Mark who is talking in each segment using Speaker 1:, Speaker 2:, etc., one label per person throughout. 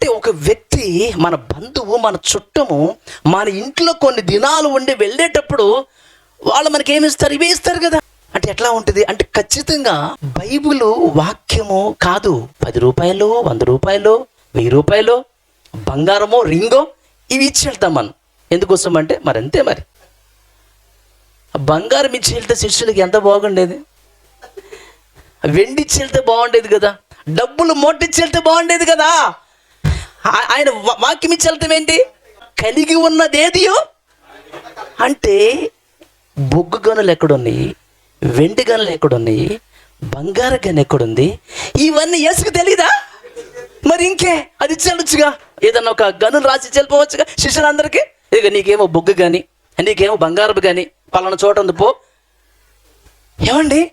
Speaker 1: అంటే ఒక వ్యక్తి, మన బంధువు, మన చుట్టము మన ఇంట్లో కొన్ని దినాలు ఉండి వెళ్ళేటప్పుడు వాళ్ళు మనకి ఏమి ఇస్తారు? ఇవే ఇస్తారు కదా. అంటే ఎట్లా ఉంటుంది అంటే ఖచ్చితంగా బైబిల్ వాక్యము కాదు. 10 రూపాయలు, 100 రూపాయలు, 1000 రూపాయలు, బంగారమో, రింగో ఇవి ఇచ్చి వెళ్తాం మనం. ఎందుకోసం అంటే మరి అంతే. మరి బంగారం ఇచ్చి వెళ్తే శిష్యులకి ఎంత బాగుండేది, వెండి ఇచ్చి వెళ్తే బాగుండేది కదా, డబ్బులు మోటిచ్చి వెళ్తే బాగుండేది కదా. ఆయన వాక్యం ఇచ్చి వెళ్తాం ఏంటి? కలిగి ఉన్నదేదియో అంటే బొగ్గు గనులు ఎక్కడున్నాయి, వెండి గనులు ఎక్కడున్నాయి, బంగారు గని ఎక్కడుంది, ఇవన్నీ యేసుకు తెలీదా? మరి ఇంకే అది ఇచ్చేళ్ళొచ్చుగా. ఏదన్నా ఒక గనులు రాసి వెళ్ళిపోవచ్చుగా శిష్యులందరికీ. ఇక నీకేమో బొగ్గు కానీ, నీకేమో బంగారపు కానీ పలానా చోట ఉంది పో. ఏమండి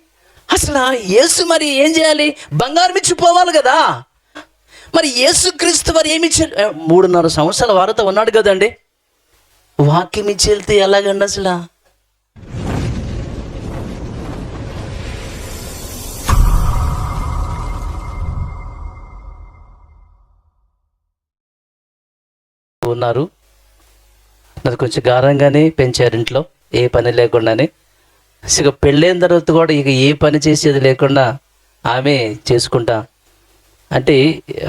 Speaker 1: అసలు యేసు మరి ఏం చేయాలి? బంగారం ఇచ్చిపోవాలి కదా. మరి యేసుక్రీస్తు వారు ఏమి ఇచ్చారు? 3.5 సంవత్సరాల వారితో ఉన్నాడు కదండి. వాక్యం ఇచ్చి వెళ్తే ఎలాగండి అసలు? ఉన్నారు, నాకు కొంచెం గారంగానే పెంచారు ఇంట్లో, ఏ పని లేకుండానే. ఇక పెళ్ళైన తర్వాత కూడా ఇక ఏ పని చేసేది లేకుండా ఆమె చేసుకుంటా. అంటే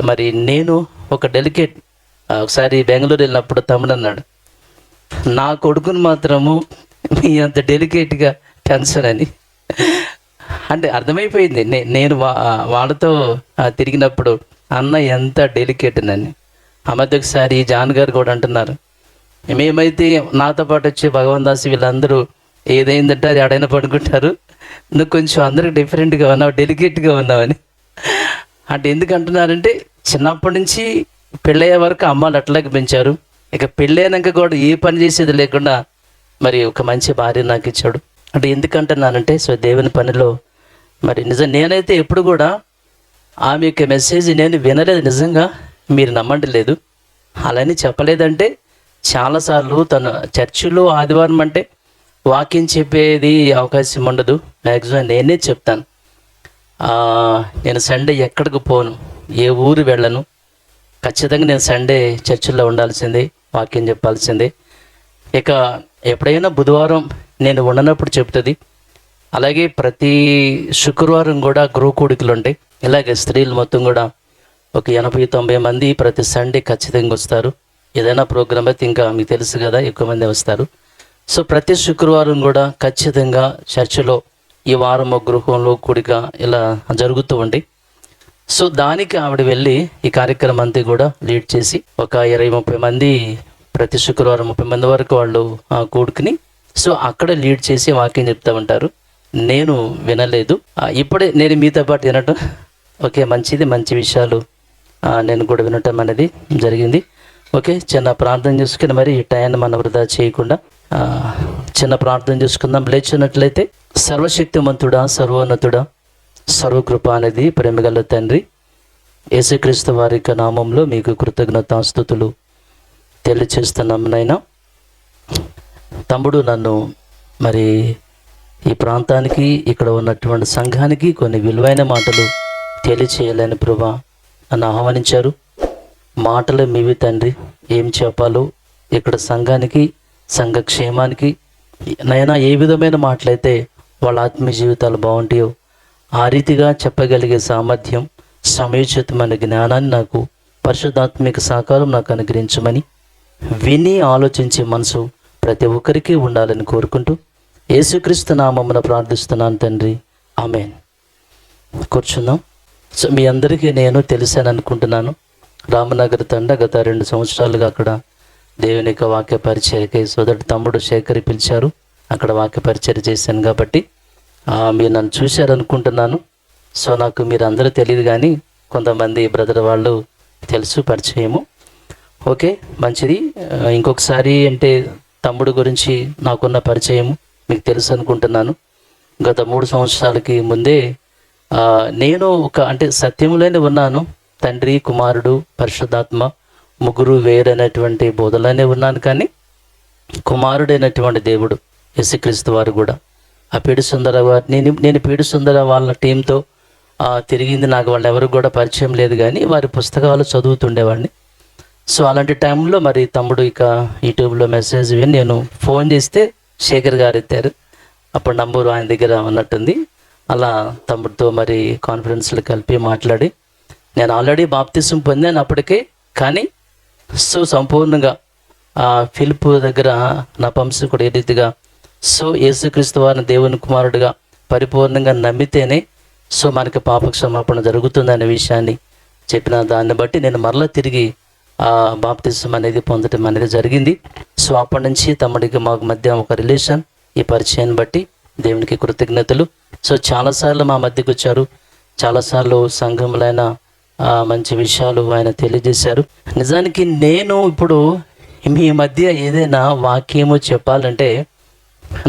Speaker 1: మరి నేను ఒక డెలికేట్, ఒకసారి బెంగళూరు వెళ్ళినప్పుడు తమ్ముడు అన్నాడు, నా కొడుకుని మాత్రము మీ అంత డెలికేట్గా పెంచను అని. అంటే అర్థమైపోయింది. నేను వాళ్ళతో తిరిగినప్పుడు అన్న ఎంత డెలికేట్ అని. ఆ మధ్య ఒకసారి జాన్ గారు కూడా అంటున్నారు, మేమైతే నాతో పాటు వచ్చి భగవాన్ దాస్ వీళ్ళందరూ ఏదైందంటే అది ఆడైనా పడుకుంటారు, నువ్వు కొంచెం అందరికి డిఫరెంట్గా ఉన్నావు, డెలికేట్గా ఉన్నావని. అంటే ఎందుకు అంటున్నారంటే చిన్నప్పటి నుంచి పెళ్ళయ్యే వరకు అమ్మాలు అట్లాగే పెంచారు. ఇక పెళ్ళైనాక కూడా ఏ పని చేసేది లేకుండా మరి ఒక మంచి భార్య నాకు ఇచ్చాడు. అంటే ఎందుకంటున్నానంటే సో దేవుని పనిలో మరి నిజం నేనైతే ఎప్పుడు కూడా ఆమె యొక్క మెసేజ్ నేను వినలేదు. నిజంగా మీరు నమ్మండి లేదు, అలాని చెప్పలేదంటే చాలాసార్లు తను చర్చిలో ఆదివారం అంటే వాక్యం చెప్పేది అవకాశం ఉండదు. మ్యాక్సిమం నేనే చెప్తాను. నేను సండే ఎక్కడికి పోను, ఏ ఊరు వెళ్ళను, ఖచ్చితంగా నేను సండే చర్చిలో ఉండాల్సిందే, వాక్యం చెప్పాల్సిందే. ఇక ఎప్పుడైనా బుధవారం నేను ఉండనప్పుడు చెప్తుంది. అలాగే ప్రతి శుక్రవారం కూడా గృహ కూడికలు ఉంటాయి. ఇలాగే స్త్రీలు మొత్తం కూడా ఒక 80-90 మంది ప్రతి సండే ఖచ్చితంగా వస్తారు. ఏదైనా ప్రోగ్రామ్ అయితే ఇంకా మీకు తెలుసు కదా, ఎక్కువ మంది వస్తారు. సో ప్రతి శుక్రవారం కూడా ఖచ్చితంగా చర్చిలో ఈ వారం గృహంలో కూడిక ఇలా జరుగుతూ ఉంది. సో దానికి ఆవిడ వెళ్ళి ఈ కార్యక్రమం అంతా కూడా లీడ్ చేసి ఒక 20-30 మంది ప్రతి శుక్రవారం 30 మంది వరకు వాళ్ళు కూడుకుని సో అక్కడ లీడ్ చేసి వాక్యం చెప్తూ ఉంటారు. నేను వినలేదు, ఇప్పుడే నేను మీతో పాటు వినటం ఓకే మంచిది, మంచి విషయాలు నేను కూడా వినటం అనేది జరిగింది. ఓకే, చిన్న ప్రార్థన చేసుకుని మరి ఈ టైంని మనం వృధా చేయకుండా చిన్న ప్రార్థన చేసుకుందాం. లేచినట్లయితే సర్వశక్తిమంతుడా, సర్వోన్నతుడా, సర్వకృప అనేది ప్రేమగల తండ్రి యేసుక్రీస్తు వారి యొక్క నామంలో మీకు కృతజ్ఞతాస్తుతులు తెలియచేస్తున్నాం. నైనా తమ్ముడు నన్ను మరి ఈ ప్రాంతానికి ఇక్కడ ఉన్నటువంటి సంఘానికి కొన్ని విలువైన మాటలు తెలియచేయాలని ప్రభా నన్ను ఆహ్వానించారు. మాటలు మీవి తండ్రి, ఏం చెప్పాలో ఇక్కడ సంఘానికి, సంఘ క్షేమానికి నైనా ఏ విధమైన మాటలైతే వాళ్ళ ఆత్మీయ జీవితాలు బాగుంటాయో ఆ రీతిగా చెప్పగలిగే సామర్థ్యం, సమయోచితమైన జ్ఞానాన్ని నాకు పరిశుద్ధాత్మిక సహకారం నాకు అనుగ్రహించమని విని ఆలోచించే మనసు ప్రతి ఒక్కరికి ఉండాలని కోరుకుంటూ యేసుక్రీస్తు నామమున ప్రార్థిస్తున్నాను తండ్రి, ఆమేన్. కూర్చుందాం. సో మీ అందరికీ నేను తెలిసాను అనుకుంటున్నాను. రామనగర్ తండ గత 2 సంవత్సరాలుగా అక్కడ దేవుని యొక్క వాక్య పరిచర్యకి సోదరుడు తమ్ముడు శేఖర్ పిలిచారు, అక్కడ వాక్య పరిచర్య చేశాను కాబట్టి మీరు నన్ను చూశారనుకుంటున్నాను. సో నాకు మీరు అందరూ తెలియదు కానీ కొంతమంది బ్రదర్ వాళ్ళు తెలుసు, పరిచయము. ఓకే, మంచిది. ఇంకొకసారి అంటే తమ్ముడు గురించి నాకున్న పరిచయము మీకు తెలుసు అనుకుంటున్నాను. గత 3 సంవత్సరాలకి ముందే నేను అంటే సత్యములోనే ఉన్నాను. తండ్రి, కుమారుడు, పరిశుద్ధాత్మ ముగ్గురు వేరైనటువంటి బోధలోనే ఉన్నాను. కానీ కుమారుడైనటువంటి దేవుడు యేసుక్రీస్తు వారు కూడా ఆ పీడి సుందర వారిని నేను పీడి సుందర వాళ్ళ టీంతో తిరిగింది. నాకు వాళ్ళు ఎవరికి కూడా పరిచయం లేదు కానీ వారి పుస్తకాలు చదువుతుండేవాడిని. సో అలాంటి టైంలో మరి తమ్ముడు ఇక యూట్యూబ్లో మెసేజ్ విని నేను ఫోన్ చేస్తే శేఖర్ గారు ఎత్తారు. అప్పుడు నంబరు ఆయన దగ్గర ఉన్నట్టుంది. అలా తమ్ముడితో మరి కాన్ఫరెన్స్లో కలిపి మాట్లాడి నేను ఆల్రెడీ బాప్తిసం పొందాను అప్పటికే, కానీ సో సంపూర్ణంగా ఫిలిప్ దగ్గర నా పంశకుడు ఏ రీతిగా సో యేసుక్రీస్తు వారిని దేవుని కుమారుడిగా పరిపూర్ణంగా నమ్మితేనే సో మనకి పాప క్షమాపణ జరుగుతుందనే విషయాన్ని చెప్పిన దాన్ని బట్టి నేను మరలా తిరిగి బాప్తిసం అనేది పొందడం అనేది జరిగింది. సో అప్పటి నుంచి తమ్ముడికి మాకు మధ్య ఒక రిలేషన్, ఈ పరిచయాన్ని బట్టి దేవునికి కృతజ్ఞతలు. సో చాలాసార్లు మా మధ్యకు వచ్చారు, చాలాసార్లు సంఘములైన మంచి విషయాలు ఆయన తెలియజేశారు. నిజానికి నేను ఇప్పుడు మీ మధ్య ఏదైనా వాక్యము చెప్పాలంటే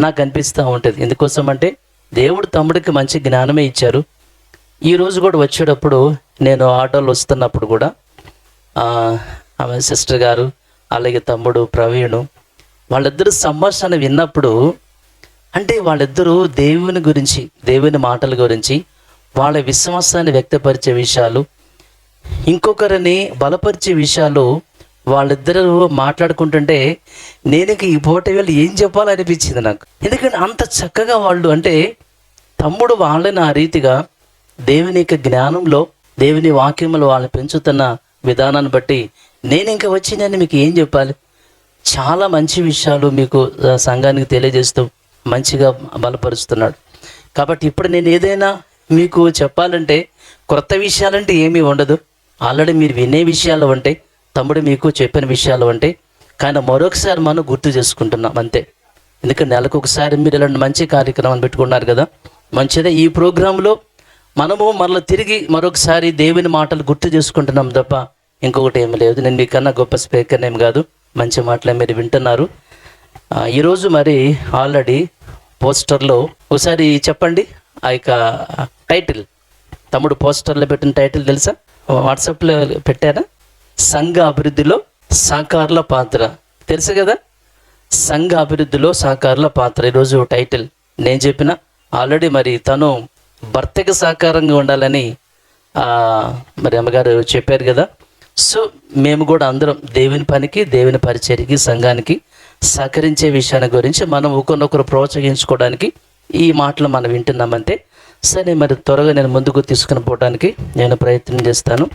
Speaker 1: నాకు అనిపిస్తూ ఉంటుంది. ఎందుకోసం అంటే దేవుడు తమ్ముడికి మంచి జ్ఞానమే ఇచ్చారు. ఈరోజు కూడా వచ్చేటప్పుడు నేను ఆటోలో వస్తున్నప్పుడు కూడా ఆమె సిస్టర్ గారు అలాగే తమ్ముడు ప్రవీణ్ వాళ్ళిద్దరు సంభాషణ విన్నప్పుడు అంటే వాళ్ళిద్దరూ దేవుని గురించి, దేవుని మాటల గురించి, వాళ్ళ విశ్వాసాన్ని వ్యక్తపరిచే విషయాలు, ఇంకొకరిని బలపరిచే విషయాలు వాళ్ళిద్దరూ మాట్లాడుకుంటుంటే నేను ఈ పూట వీళ్ళు ఏం చెప్పాలనిపించింది నాకు. ఎందుకంటే అంత చక్కగా వాళ్ళు, అంటే తమ్ముడు వాళ్ళని ఆ రీతిగా దేవుని యొక్క జ్ఞానంలో, దేవుని వాక్యంలో వాళ్ళని పెంచుతున్న విధానాన్ని బట్టి నేను ఇంకా వచ్చి నేను మీకు ఏం చెప్పాలి. చాలా మంచి విషయాలు మీకు సంఘానికి తెలియజేస్తూ మంచిగా బలపరుస్తున్నాడు. కాబట్టి ఇప్పుడు నేను ఏదైనా మీకు చెప్పాలంటే కొత్త విషయాలంటే ఏమీ ఉండదు. ఆల్రెడీ మీరు వినే విషయాలు అంటే, తమ్ముడు మీకు చెప్పిన విషయాలు అంటే, కానీ మరొకసారి మనం గుర్తు చేసుకుంటున్నాం అంతే. ఎందుకంటే నెలకు ఒకసారి మీరు ఇలాంటి మంచి కార్యక్రమాన్ని పెట్టుకున్నారు కదా, మంచిదే. ఈ ప్రోగ్రాంలో మనము మరలా తిరిగి మరొకసారి దేవుని మాటలు గుర్తు చేసుకుంటున్నాం తప్ప ఇంకొకటి ఏమి లేదు. నేను మీకన్నా గొప్ప స్పీకర్ ఏం కాదు, మంచి మాటలే మీరు వింటున్నారు. ఈరోజు మరి ఆల్రెడీ పోస్టర్లో ఒకసారి చెప్పండి ఆ యొక్క టైటిల్, తమ్ముడు పోస్టర్లో పెట్టిన టైటిల్ తెలుసా? వాట్సాప్లో పెట్టారా? సంఘ అభివృద్ధిలో సహకారుల పాత్ర. తెలుసు కదా, సంఘ అభివృద్ధిలో సహకారుల పాత్ర. ఈరోజు టైటిల్ నేను చెప్పిన. ఆల్రెడీ మరి తను భర్తకి సహకారంగా ఉండాలని మరి అమ్మగారు చెప్పారు కదా. సో మేము కూడా అందరం దేవుని పనికి, దేవుని పరిచర్యకి, సంఘానికి సహకరించే విషయాన్ని గురించి మనం ఒకరినొకరు ప్రోత్సహించుకోవడానికి ఈ మాటలు మనం వింటున్నామంటే సరే. మరి త్వరగా నేను ముందుకు తీసుకుని పోవడానికి నేను ప్రయత్నం చేస్తాను.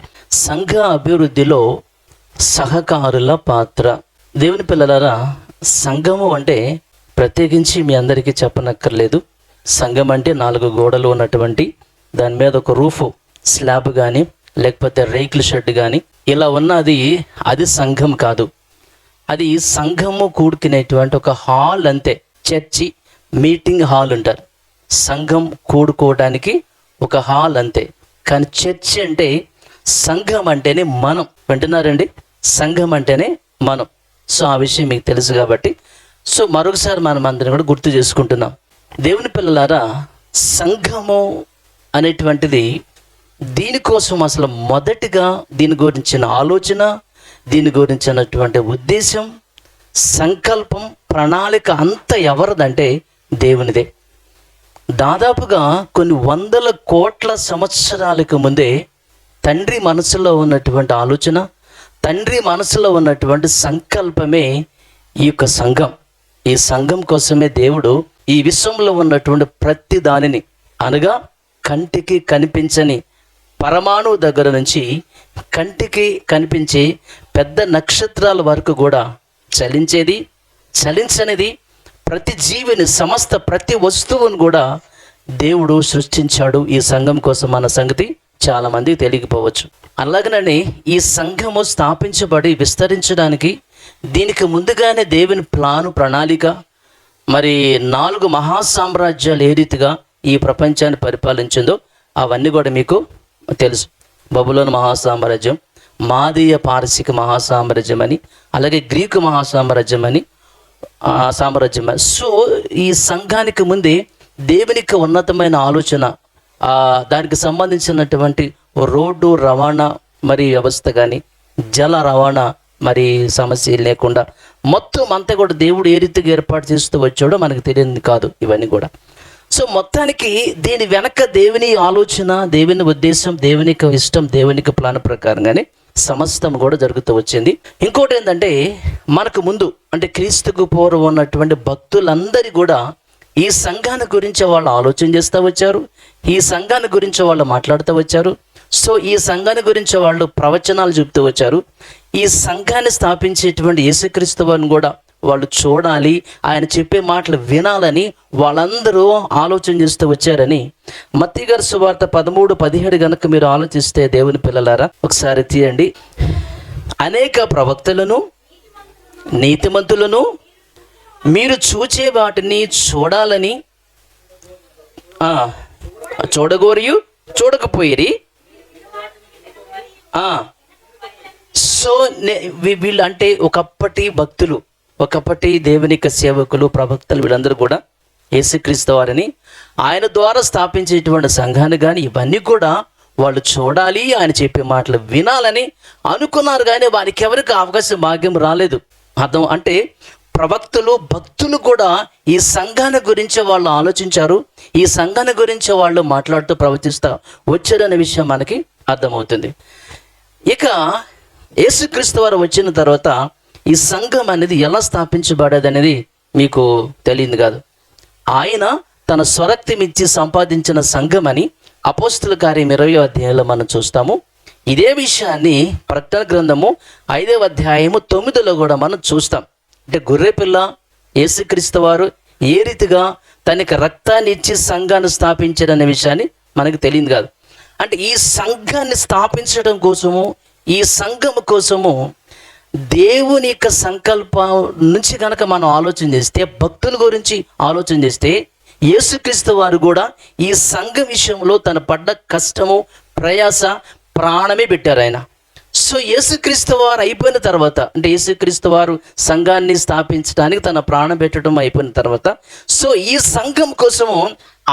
Speaker 1: సంఘ అభివృద్ధిలో సహకారుల పాత్ర. దేవుని పిల్లలారా, సంఘము అంటే ప్రత్యేకించి మీ అందరికీ చెప్పనక్కర్లేదు. సంఘం అంటే 4 గోడలు ఉన్నటువంటి, దాని మీద ఒక రూఫ్ స్లాబ్ కానీ లేకపోతే రేకుల షెడ్ కానీ ఇలా ఉన్నది, అది సంఘం కాదు. అది సంఘము కూడుకునేటువంటి ఒక హాల్ అంతే. చర్చి మీటింగ్ హాల్ అంటారు. సంఘం కూడుకోవడానికి ఒక హాల్ అంతే. కానీ చర్చి అంటే, సంఘం అంటేనే మనం. వింటున్నారండి? సంఘం అంటేనే మనం. సో ఆ విషయం మీకు తెలుసు కాబట్టి సో మరొకసారి మనం అందరం కూడా గుర్తు చేసుకుంటున్నాం. దేవుని పిల్లలారా, సంఘము అనేటువంటిది దీనికోసం అసలు మొదటిగా దీని గురించిన ఆలోచన, దీని గురించినటువంటి ఉద్దేశం, సంకల్పం, ప్రణాళిక అంతా ఎవరిదంటే దేవునిదే. దాదాపుగా కొన్ని 100 కోట్ల సంవత్సరాలకు ముందే తండ్రి మనసులో ఉన్నటువంటి ఆలోచన, తండ్రి మనసులో ఉన్నటువంటి సంకల్పమే ఈ యొక్క సంఘం. ఈ సంఘం కోసమే దేవుడు ఈ విశ్వంలో ఉన్నటువంటి ప్రతి దానిని, అనగా కంటికి కనిపించని పరమాణువు దగ్గర నుంచి కంటికి కనిపించే పెద్ద నక్షత్రాల వరకు కూడా చలించేది, చలించనిది, ప్రతి జీవిని, సమస్త ప్రతి వస్తువును కూడా దేవుడు సృష్టించాడు ఈ సంఘం కోసం అన్న సంగతి చాలామందికి తెలియకపోవచ్చు. అలాగనని ఈ సంఘము స్థాపించబడి విస్తరించడానికి దీనికి ముందుగానే దేవుని ప్రణాళిక, మరి 4 మహాసామ్రాజ్యాలు ఏ రీతిగా ఈ ప్రపంచాన్ని పరిపాలించిందో అవన్నీ కూడా మీకు తెలుసు. బబులోను మహాసామ్రాజ్యం, మాదీయ పారసిక మహాసామ్రాజ్యం అని, అలాగే గ్రీకు మహాసామ్రాజ్యం అని సామ్రాజ్యం. సో ఈ సంఘానికి ముందే దేవునికి ఉన్నతమైన ఆలోచన, దానికి సంబంధించినటువంటి రోడ్డు రవాణా మరి వ్యవస్థ కానీ, జల రవాణా మరి సమస్య లేకుండా మొత్తం అంతా కూడా దేవుడు ఏ రీతిగా ఏర్పాటు చేస్తూ వచ్చాడో మనకు తెలియదు కాదు ఇవన్నీ కూడా. సో మొత్తానికి దీని వెనక దేవుని ఆలోచన, దేవుని ఉద్దేశం, దేవునికి ఇష్టం, దేవునికి ప్లాన్ ప్రకారంగానే సమస్తం కూడా జరుగుతూ వచ్చింది. ఇంకోటి ఏంటంటే, మనకు ముందు అంటే క్రీస్తుకు పూర్వం ఉన్నటువంటి భక్తులందరి కూడా ఈ సంఘాన్ని గురించి వాళ్ళు ఆలోచన చేస్తూ వచ్చారు, ఈ సంఘాన్ని గురించి వాళ్ళు మాట్లాడుతూ వచ్చారు. సో ఈ సంఘాన్ని గురించి వాళ్ళు ప్రవచనాలు చెబుతూ వచ్చారు. ఈ సంఘాన్ని స్థాపించేటువంటి యేసుక్రీస్తు వారిని కూడా వాళ్ళు చూడాలి, ఆయన చెప్పే మాటలు వినాలని వాళ్ళందరూ ఆలోచన చేస్తూ వచ్చారని మత్తయి గారి సువార్త 13:17 కనుక మీరు ఆలోచిస్తే, దేవుని పిల్లలారా ఒకసారి తీయండి. అనేక ప్రవక్తలను నీతిమంతులను మీరు చూచే వాటిని చూడాలని చూడగోరియు చూడకపోయిరి. సో వీళ్ళు అంటే ఒకప్పటి భక్తులు, ఒకప్పటి దేవునిక సేవకులు, ప్రవక్తలు, వీళ్ళందరూ కూడా యేసుక్రీస్తు వారిని, ఆయన ద్వారా స్థాపించేటువంటి సంఘాన్ని కానీ ఇవన్నీ కూడా వాళ్ళు చూడాలి, ఆయన చెప్పే మాటలు వినాలని అనుకున్నారు. కానీ వారికి ఎవరికి అవకాశం భాగ్యం రాలేదు. అర్థం అంటే ప్రవక్తలు, భక్తులు కూడా ఈ సంఘాన్ని గురించి వాళ్ళు ఆలోచించారు, ఈ సంఘాన్ని గురించి వాళ్ళు మాట్లాడుతూ ప్రవచిస్తూ వచ్చారనే విషయం మనకి అర్థమవుతుంది. ఇక యేసుక్రీస్తు వారు వచ్చిన తర్వాత ఈ సంఘం అనేది ఎలా స్థాపించబడేది అనేది మీకు తెలియదు కాదు. ఆయన తన స్వరక్తం ఇచ్చి సంపాదించిన సంఘం అని అపోస్తుల కార్యం 20వ అధ్యాయంలో మనం చూస్తాము. ఇదే విషయాన్ని ప్రకటన గ్రంథము 5వ అధ్యాయము 9లో కూడా మనం చూస్తాం. అంటే గొర్రెపిల్ల యేసుక్రీస్తు వారు ఏ రీతిగా తనకి రక్తాన్ని ఇచ్చి సంఘాన్ని స్థాపించారనే విషయాన్ని మనకు తెలియదు కాదు. అంటే ఈ సంఘాన్ని స్థాపించడం కోసము, ఈ సంఘం కోసము దేవుని యొక్క సంకల్పం నుంచి కనుక మనం ఆలోచన చేస్తే, భక్తుల గురించి ఆలోచన చేస్తే, యేసుక్రీస్తు వారు కూడా ఈ సంఘం విషయంలో తన పడ్డ కష్టము, ప్రయాస, ప్రాణమే పెట్టారు ఆయన. సో యేసుక్రీస్తు వారు అయిపోయిన తర్వాత, అంటే యేసుక్రీస్తు వారు సంఘాన్ని స్థాపించడానికి తన ప్రాణం పెట్టడం అయిపోయిన తర్వాత, సో ఈ సంఘం కోసము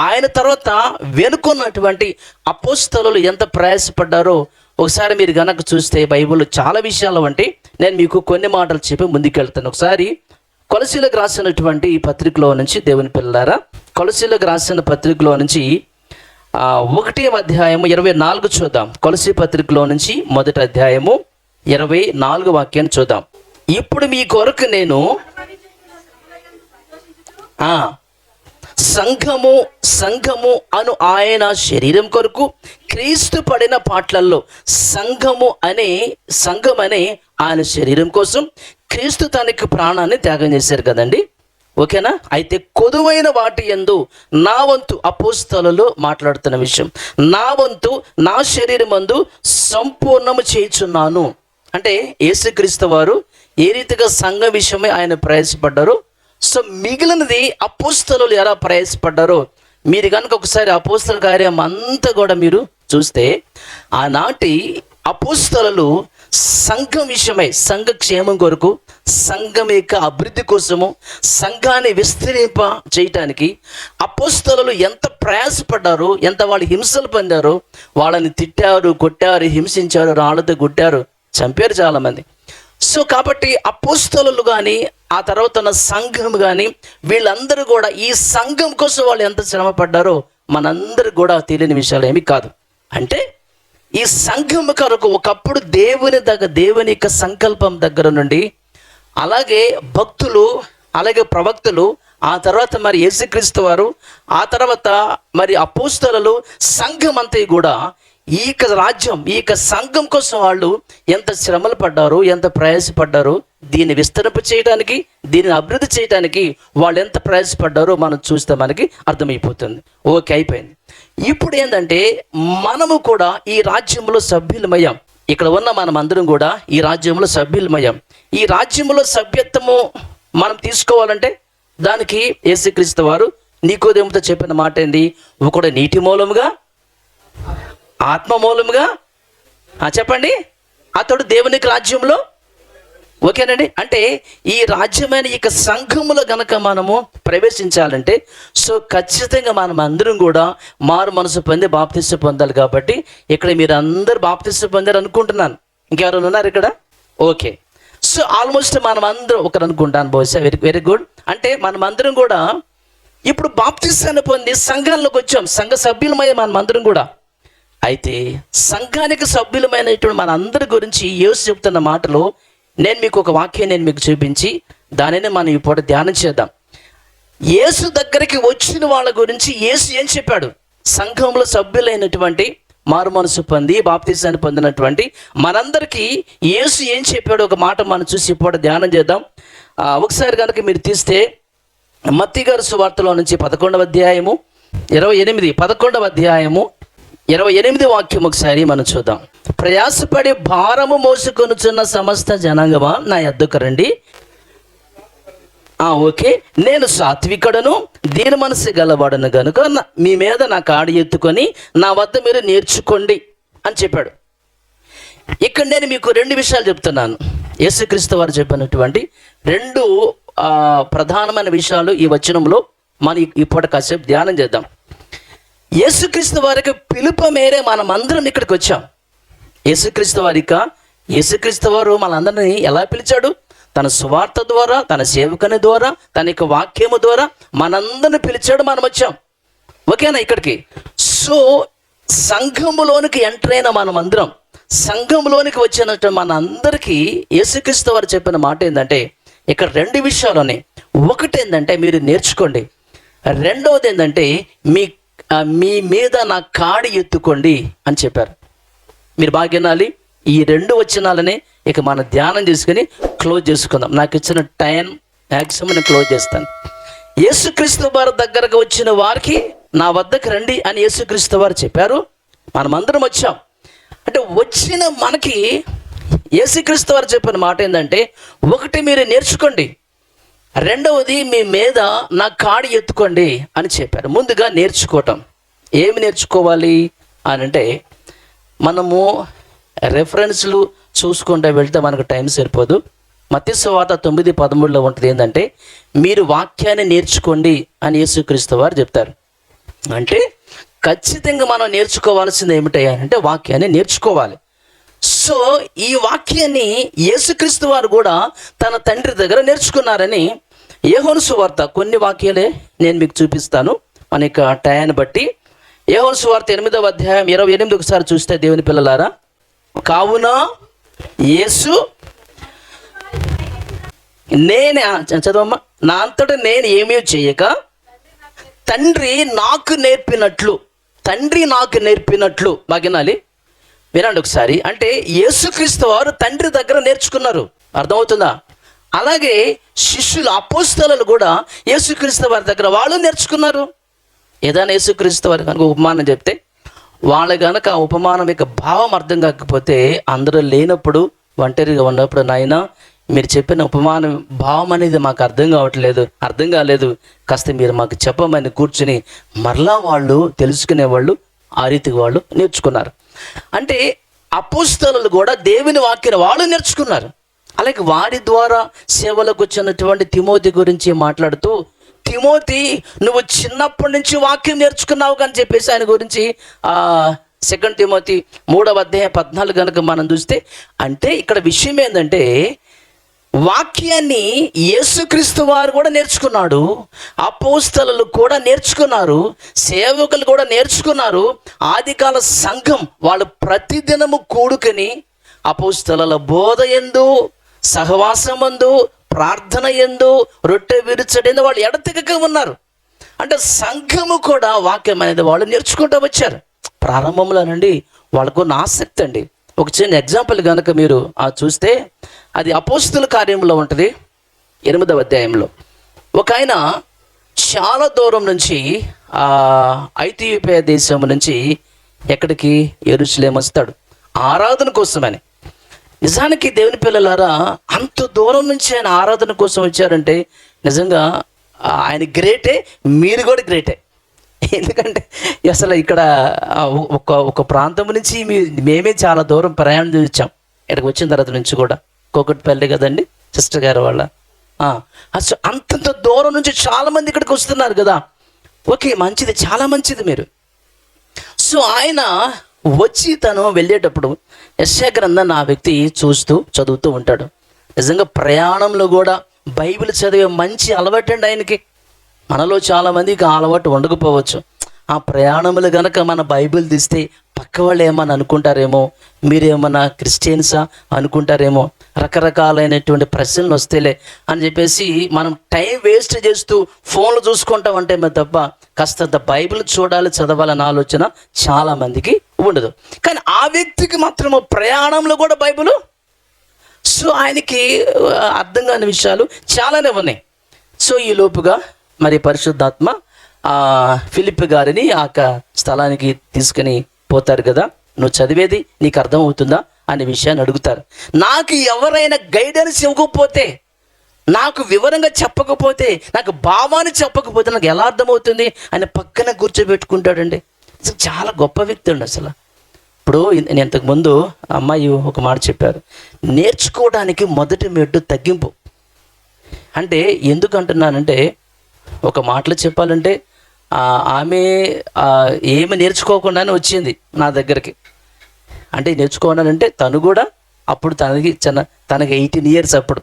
Speaker 1: ఆయన తర్వాత వెనుకున్నటువంటి అపోస్తలులు ఎంత ప్రయాసపడ్డారో ఒకసారి మీరు గనక చూస్తే బైబిల్లో చాలా విషయాలు అంటే నేను మీకు కొన్ని మాటలు చెప్పి ముందుకెళ్తాను. ఒకసారి కొలసీలకు రాసినటువంటి ఈ పత్రికలో నుంచి, దేవుని పిల్లలారా, కొలసీలకు రాసిన పత్రికలో నుంచి 1వ అధ్యాయము 24 చూద్దాం. కొలసీ పత్రికలో నుంచి 1వ అధ్యాయము 24 వాక్యాన్ని చూద్దాం. ఇప్పుడు మీ కొరకు నేను సంఘము అను ఆయన శరీరం కొరకు క్రీస్తు పడిన పాటలలో సంఘం అనే ఆయన శరీరం కోసం క్రీస్తు తనకి ప్రాణాన్ని త్యాగం చేశారు కదండి. ఓకేనా? అయితే కొదువైన వాటి యందు నా వంతు, అపోస్తలులు మాట్లాడుతున్న విషయం, నా వంతు నా శరీరం యందు సంపూర్ణము చేయుచున్నాను. అంటే యేసుక్రీస్తు వారు ఏ రీతిగా సంఘ విషయమై ఆయన ప్రయాసపడ్డారో, సో మిగిలినది అపోస్తలులు ఎలా ప్రయాసపడ్డారో మీరు కనుక ఒకసారి అపోస్తల కార్యం అంతా కూడా మీరు చూస్తే, ఆనాటి అపోస్తలులు సంఘం విషయమై, సంఘ క్షేమం కొరకు, సంఘం యొక్క అభివృద్ధి కోసము, సంఘాన్ని విస్తరింప చేయటానికి అపోస్తలులు ఎంత ప్రయాసపడ్డారో, ఎంత వాళ్ళు హింసలు పొందారో, వాళ్ళని తిట్టారు, కొట్టారు, హింసించారు, రాళ్ళతో కొట్టారు, చంపారు చాలామంది. సో కాబట్టి అపోస్తలులు కానీ, ఆ తర్వాత ఉన్న సంఘం కానీ, వీళ్ళందరూ కూడా ఈ సంఘం కోసం వాళ్ళు ఎంత శ్రమ పడ్డారో మనందరూ కూడా తెలియని విషయాలు ఏమి కాదు. అంటే ఈ సంఘం కొరకు ఒకప్పుడు దేవుని యొక్క సంకల్పం దగ్గర నుండి, అలాగే భక్తులు, అలాగే ప్రవక్తలు, ఆ తర్వాత మరి యేసుక్రీస్తు వారు, ఆ తర్వాత మరి అపోస్తలులు, సంఘం అంతా కూడా ఈ రాజ్యం, ఈ సంఘం కోసం వాళ్ళు ఎంత శ్రమలు పడ్డారు, ఎంత ప్రయాసపడ్డారు, దీన్ని విస్తరింప చేయడానికి, దీన్ని అభివృద్ధి చేయడానికి వాళ్ళు ఎంత ప్రయాసపడ్డారో మనం చూస్తే మనకి అర్థమైపోతుంది. ఓకే, అయిపోయింది. ఇప్పుడు ఏంటంటే మనము కూడా ఈ రాజ్యంలో సభ్యులమయ్యాం. ఇక్కడ ఉన్న మనం అందరం కూడా ఈ రాజ్యంలో సభ్యులమయ్యాం. ఈ రాజ్యంలో సభ్యత్వము మనం తీసుకోవాలంటే దానికి యేసుక్రీస్తు వారు నికోదేముతో చెప్పిన మాట ఏంది? ఒకడు నీటి మూలముగా, ఆత్మ మూలముగా, చెప్పండి, అతడు దేవునికి రాజ్యంలో. ఓకేనండి? అంటే ఈ రాజ్యమైన ఈ సంఘములో గనక మనము ప్రవేశించాలంటే, సో ఖచ్చితంగా మనం అందరం కూడా మారు మనసు పొంది బాప్తిస్మ పొందాలి. కాబట్టి ఇక్కడ మీరు అందరు బాప్తిస్మ పొందారు అనుకుంటున్నాను. ఇంకెవరైనా ఉన్నారు ఇక్కడ? ఓకే. సో ఆల్మోస్ట్ మనం అందరం ఒకరు అనుకుంటాను, బహుశా. Very good. అంటే మనం అందరం కూడా ఇప్పుడు బాప్తిస్మాన్ని పొంది సంఘంలోకి వచ్చాం, సంఘ సభ్యులమయ్యే మనం అందరం కూడా. అయితే సంఘానికి సభ్యులమైనటువంటి మనందరి గురించి యేసు చెప్తున్న మాటలో నేను మీకు ఒక వాక్యం మీకు చూపించి దానిని మనం ఈ పూట ధ్యానం చేద్దాం. యేసు దగ్గరికి వచ్చిన వాళ్ళ గురించి యేసు ఏం చెప్పాడు? సంఘంలో సభ్యులైనటువంటి మారు మనసు పొంది బాప్తిసాన్ని పొందినటువంటి మనందరికీ యేసు ఏం చెప్పాడు? ఒక మాట మనం చూసి ఇప్పుడు ధ్యానం చేద్దాం. ఒకసారి కనుక మీరు తీస్తే మత్తయి గారి సువార్తలో నుంచి 11వ అధ్యాయము 28 వాక్యం ఒకసారి మనం చూద్దాం. ప్రయాసపడి భారము మోసుకొనుచున్న సమస్త జనాంగమా నా యొద్దకు రండి. ఓకే, నేను సాత్వికుడను దీని మనసు గలవాడను గనుక మీ మీద నా కాడి ఎత్తుకొని నా వద్ద మీరు నేర్చుకోండి అని చెప్పాడు. ఇక్కడ నేను మీకు 2 విషయాలు చెప్తున్నాను. యేసుక్రీస్తు వారు చెప్పినటువంటి 2 ప్రధానమైన విషయాలు ఈ వచనంలో మనం ఇప్పుడు కాసేపు ధ్యానం చేద్దాం. యేసుక్రీస్తు వారికి పిలుపు మేరే మనమందరం ఇక్కడికి వచ్చాం. యేసుక్రీస్తు వారు మనందరినీ ఎలా పిలిచాడు? తన సువార్త ద్వారా, తన సేవకుని ద్వారా, తన యొక్క వాక్యము ద్వారా మనందరిని పిలిచాడు. మనం వచ్చాం, ఓకేనా ఇక్కడికి. సో సంఘములోనికి ఎంటర్ అయిన మనమందరం, సంఘంలోనికి వచ్చినట్టు మనందరికీ యేసుక్రీస్తు వారు చెప్పిన మాట ఏంటంటే ఇక్కడ 2 విషయాలు ఉన్నాయి. ఒకటి ఏంటంటే మీరు నేర్చుకోండి, రెండవది ఏంటంటే మీ మీద నా కాడి ఎత్తుకోండి అని చెప్పారు. మీరు బాగా వినాలి. ఈ 2 వచనాలనే ఇక మనం ధ్యానం చేసుకుని క్లోజ్ చేసుకుందాం. నాకు ఇచ్చిన టైం మ్యాక్సిమం నేను క్లోజ్ చేస్తాను. యేసుక్రీస్తు వారి దగ్గరకు వచ్చిన వారికి నా వద్దకు రండి అని యేసుక్రీస్తు వారు చెప్పారు. మనమందరం వచ్చాం. అంటే వచ్చిన మనకి యేసుక్రీస్తు వారు చెప్పిన మాట ఏంటంటే, ఒకటి మీరు నేర్చుకోండి, రెండవది మీ మీద నా కాడి ఎత్తుకోండి అని చెప్పారు. ముందుగా నేర్చుకోవటం. ఏమి నేర్చుకోవాలి అని అంటే, మనము రెఫరెన్స్లు చూసుకుంటూ వెళ్తే మనకు టైం సరిపోదు. మత్తయి సువార్త 9:13 ఉంటుంది ఏంటంటే, మీరు వాక్యాన్ని నేర్చుకోండి అని యేసుక్రీస్తు వారు చెప్తారు. అంటే ఖచ్చితంగా మనం నేర్చుకోవాల్సింది ఏమిటి అంటే వాక్యాన్ని నేర్చుకోవాలి. సో ఈ వాక్యాన్ని యేసుక్రీస్తు వారు కూడా తన తండ్రి దగ్గర నేర్చుకున్నారని యోహాను సువార్త కొన్ని వాక్యాలే నేను మీకు చూపిస్తాను మన యొక్క టయాన్ని బట్టి. యోహాను సువార్త 8వ అధ్యాయం 28 ఒకసారి చూస్తే దేవుని పిల్లలారా, కావున యేసు నేనే చదవమ్మా, నా అంతటా నేను ఏమీ చేయక తండ్రి నాకు నేర్పినట్లు బాగినాలి. వినండి ఒకసారి. అంటే యేసుక్రీస్తు వారు తండ్రి దగ్గర నేర్చుకున్నారు, అర్థమవుతుందా? అలాగే శిష్యులు అపోస్తలులు కూడా యేసుక్రీస్తు వారి దగ్గర వాళ్ళు నేర్చుకున్నారు. ఏదైనా యేసుక్రీస్తు వారి కనుక ఉపమానం చెప్తే వాళ్ళ కనుక ఆ ఉపమానం యొక్క భావం అర్థం కాకపోతే, అందరూ లేనప్పుడు ఒంటరిగా ఉన్నప్పుడు, నాయనా మీరు చెప్పిన ఉపమానం భావం అనేది మాకు అర్థం కాలేదు, కాస్త మీరు మాకు చెప్పమని కూర్చుని మరలా వాళ్ళు తెలుసుకునేవాళ్ళు. ఆ రీతికి వాళ్ళు నేర్చుకున్నారు. అంటే అపోస్తలులు కూడా దేవుని వాక్యాన్ని వాళ్ళు నేర్చుకున్నారు. అలాగే వారి ద్వారా సేవలకు వచ్చినటువంటి తిమోతి గురించి మాట్లాడుతూ, తిమోతి నువ్వు చిన్నప్పటి నుంచి వాక్యం నేర్చుకున్నావు అని చెప్పేసి ఆయన గురించి 2 తిమోతి 3వ అధ్యాయం 14 కనుక మనం చూస్తే, అంటే ఇక్కడ విషయం ఏంటంటే వాక్యాన్ని యేసుక్రీస్తు వారు కూడా నేర్చుకున్నాడు, అపోస్తలులు కూడా నేర్చుకున్నారు, సేవకులు కూడా నేర్చుకున్నారు. ఆదికాల సంఘం వాళ్ళు ప్రతిదినము కూడుకుని అపోస్తలుల బోధ యందు, సహవాసమందు, ప్రార్థన యందు, రొట్టె విరుచడందు వాళ్ళు ఎడతెగక ఉన్నారు. అంటే సంఘము కూడా వాక్యం అనేది వాళ్ళు నేర్చుకుంటూ వచ్చారు. ప్రారంభంలో నుండి వాళ్ళకు ఉన్న ఆసక్తి అండి. ఒక చిన్న ఎగ్జాంపుల్ కనుక మీరు చూస్తే, అది అపోస్తలుల కార్యంలో ఉంటుంది 8వ అధ్యాయంలో. ఒక ఆయన చాలా దూరం నుంచి ఐథియోపియా దేశం నుంచి ఎక్కడికి యెరూషలేము వస్తాడు ఆరాధన కోసమని. నిజానికి దేవుని పిల్లలారా, అంత దూరం నుంచి ఆయన ఆరాధన కోసం వచ్చారంటే నిజంగా ఆయన గ్రేటే, మీరు కూడా గ్రేటే. ఎందుకంటే అసలు ఇక్కడ ఒక ప్రాంతం నుంచి మేమే చాలా దూరం ప్రయాణం చేయించాం. ఇక్కడికి వచ్చిన తర్వాత నుంచి కూడా కోకట్పల్లి కదండి సిస్టర్ గారు వాళ్ళ. అసలు అంతంత దూరం నుంచి చాలామంది ఇక్కడికి వస్తున్నారు కదా. ఓకే, మంచిది, చాలా మంచిది మీరు. సో ఆయన వచ్చి తను వెళ్ళేటప్పుడు యెషయా గ్రంథాన్ని ఆ వ్యక్తి చదువుతూ ఉంటాడు. నిజంగా ప్రయాణంలో కూడా బైబిల్ చదివే మంచి అలవాటు అండి ఆయనకి. మనలో చాలామందికి ఆ అలవాటు ఉండకపోవచ్చు. ఆ ప్రయాణములు గనక మన బైబిల్ తీస్తే పక్క వాళ్ళు ఏమని అనుకుంటారేమో, మీరేమన్నా క్రిస్టియన్సా అనుకుంటారేమో, రకరకాలైనటువంటి ప్రశ్నలు వస్తేలే అని చెప్పేసి మనం టైం వేస్ట్ చేస్తూ ఫోన్లు చూసుకుంటాం అంటే తప్ప కాస్తంత బైబిల్ చూడాలి, చదవాలన్న ఆలోచన చాలామందికి ఉండదు. కానీ ఆ వ్యక్తికి మాత్రము ప్రయాణంలో కూడా బైబిల్, సో ఆయనకి అర్థం కాని విషయాలు చాలానే ఉన్నాయి. సో ఈ లోపుగా మరి పరిశుద్ధాత్మ ఫిలిప్ గారిని ఆ స్థలానికి తీసుకుని పోతారు కదా, నువ్వు చదివేది నీకు అర్థమవుతుందా అనే విషయాన్ని అడుగుతారు. నాకు ఎవరైనా గైడెన్స్ ఇవ్వకపోతే, నాకు వివరంగా చెప్పకపోతే, నాకు భావాన్ని చెప్పకపోతే నాకు ఎలా అర్థమవుతుంది? ఆయన పక్కన కూర్చోబెట్టుకుంటాడండి. చాలా గొప్ప వ్యక్తి అండి అసలు. ఇప్పుడు నేను ఇంతకుముందు అమ్మాయి ఒక మాట చెప్పారు, నేర్చుకోవడానికి మొదటి మెట్టు తగ్గింపు. అంటే ఎందుకు అంటున్నానంటే, ఒక మాటలో చెప్పాలంటే ఆమె ఏమి నేర్చుకోకుండానే వచ్చింది నా దగ్గరికి. అంటే నేర్చుకోవాలంటే తను కూడా అప్పుడు తనకి 18 years అప్పుడు.